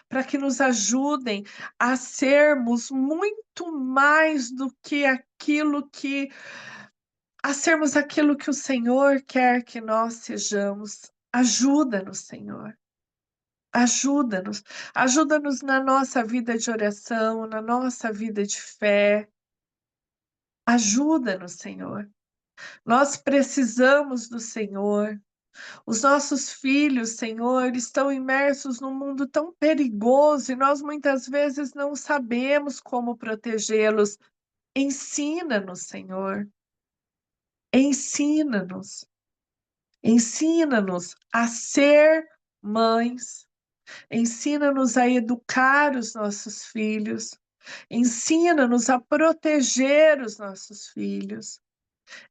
para que nos ajudem a sermos muito mais do que a sermos aquilo que o Senhor quer que nós sejamos. Ajuda-nos, Senhor. Ajuda-nos, ajuda-nos na nossa vida de oração, na nossa vida de fé. Ajuda-nos, Senhor. Nós precisamos do Senhor. Os nossos filhos, Senhor, estão imersos num mundo tão perigoso e nós muitas vezes não sabemos como protegê-los. Ensina-nos, Senhor. Ensina-nos. Ensina-nos a ser mães. Ensina-nos a educar os nossos filhos. Ensina-nos a proteger os nossos filhos.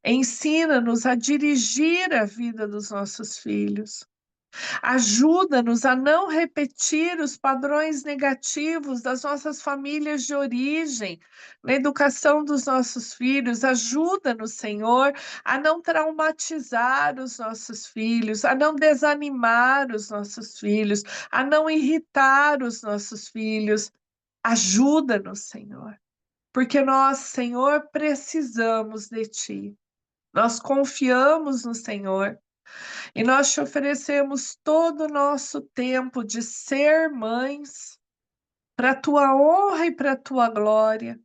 Ensina-nos a dirigir a vida dos nossos filhos. Ajuda-nos a não repetir os padrões negativos das nossas famílias de origem, na educação dos nossos filhos. Ajuda-nos, Senhor, a não traumatizar os nossos filhos, a não desanimar os nossos filhos, a não irritar os nossos filhos. Ajuda-nos, Senhor, porque nós, Senhor, precisamos de Ti. Nós confiamos no Senhor. E nós te oferecemos todo o nosso tempo de ser mães, para a tua honra e para a tua glória.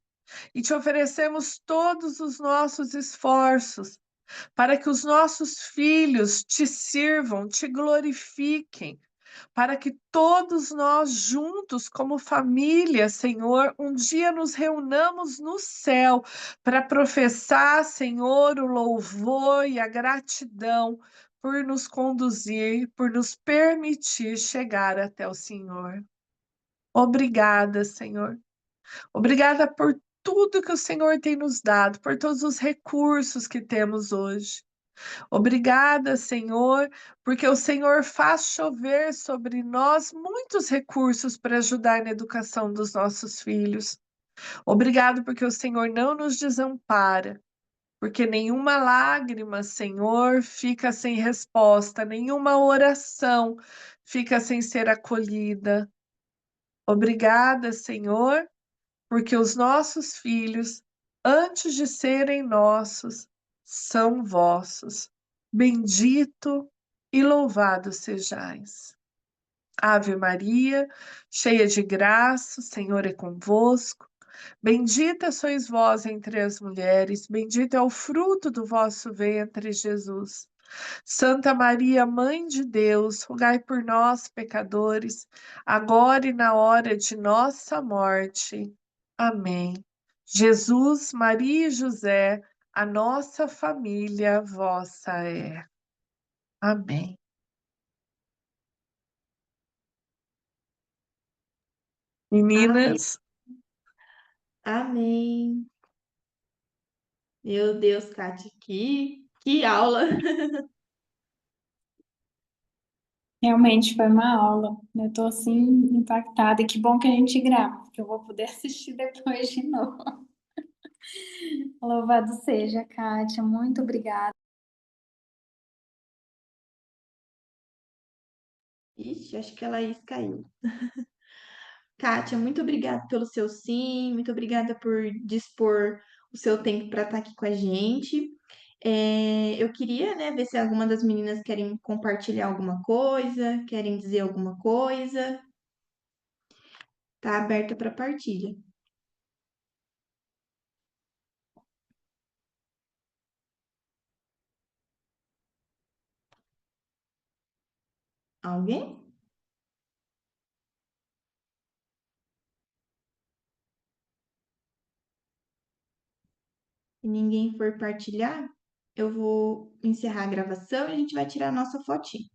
E te oferecemos todos os nossos esforços para que os nossos filhos te sirvam, te glorifiquem, para que todos nós juntos, como família, Senhor, um dia nos reunamos no céu para professar, Senhor, o louvor e a gratidão por nos conduzir, por nos permitir chegar até o Senhor. Obrigada, Senhor. Obrigada por tudo que o Senhor tem nos dado, por todos os recursos que temos hoje. Obrigada, Senhor, porque o Senhor faz chover sobre nós muitos recursos para ajudar na educação dos nossos filhos. Obrigado porque o Senhor não nos desampara, porque nenhuma lágrima, Senhor, fica sem resposta, nenhuma oração fica sem ser acolhida. Obrigada, Senhor, porque os nossos filhos, antes de serem nossos, são vossos. Bendito e louvado sejais. Ave Maria, cheia de graça, o Senhor é convosco. Bendita sois vós entre as mulheres, bendito é o fruto do vosso ventre, Jesus. Santa Maria, Mãe de Deus, rogai por nós, pecadores, agora e na hora de nossa morte. Amém. Jesus, Maria e José, a nossa família vossa é. Amém. Amém. Meninas, Amém. Meu Deus, Kati, que aula. Realmente foi uma aula. Eu tô assim impactada. E que bom que a gente grava, que eu vou poder assistir depois de novo. Louvado seja, Kátia. Muito obrigada. Ixi, acho que a Laís caiu. Kátia, muito obrigada pelo seu sim, muito obrigada por dispor o seu tempo para estar aqui com a gente. Eu queria, né, ver se alguma das meninas querem compartilhar alguma coisa, querem dizer alguma coisa. Tá aberta para partilha. Alguém? Se ninguém for partilhar, eu vou encerrar a gravação e a gente vai tirar a nossa fotinha.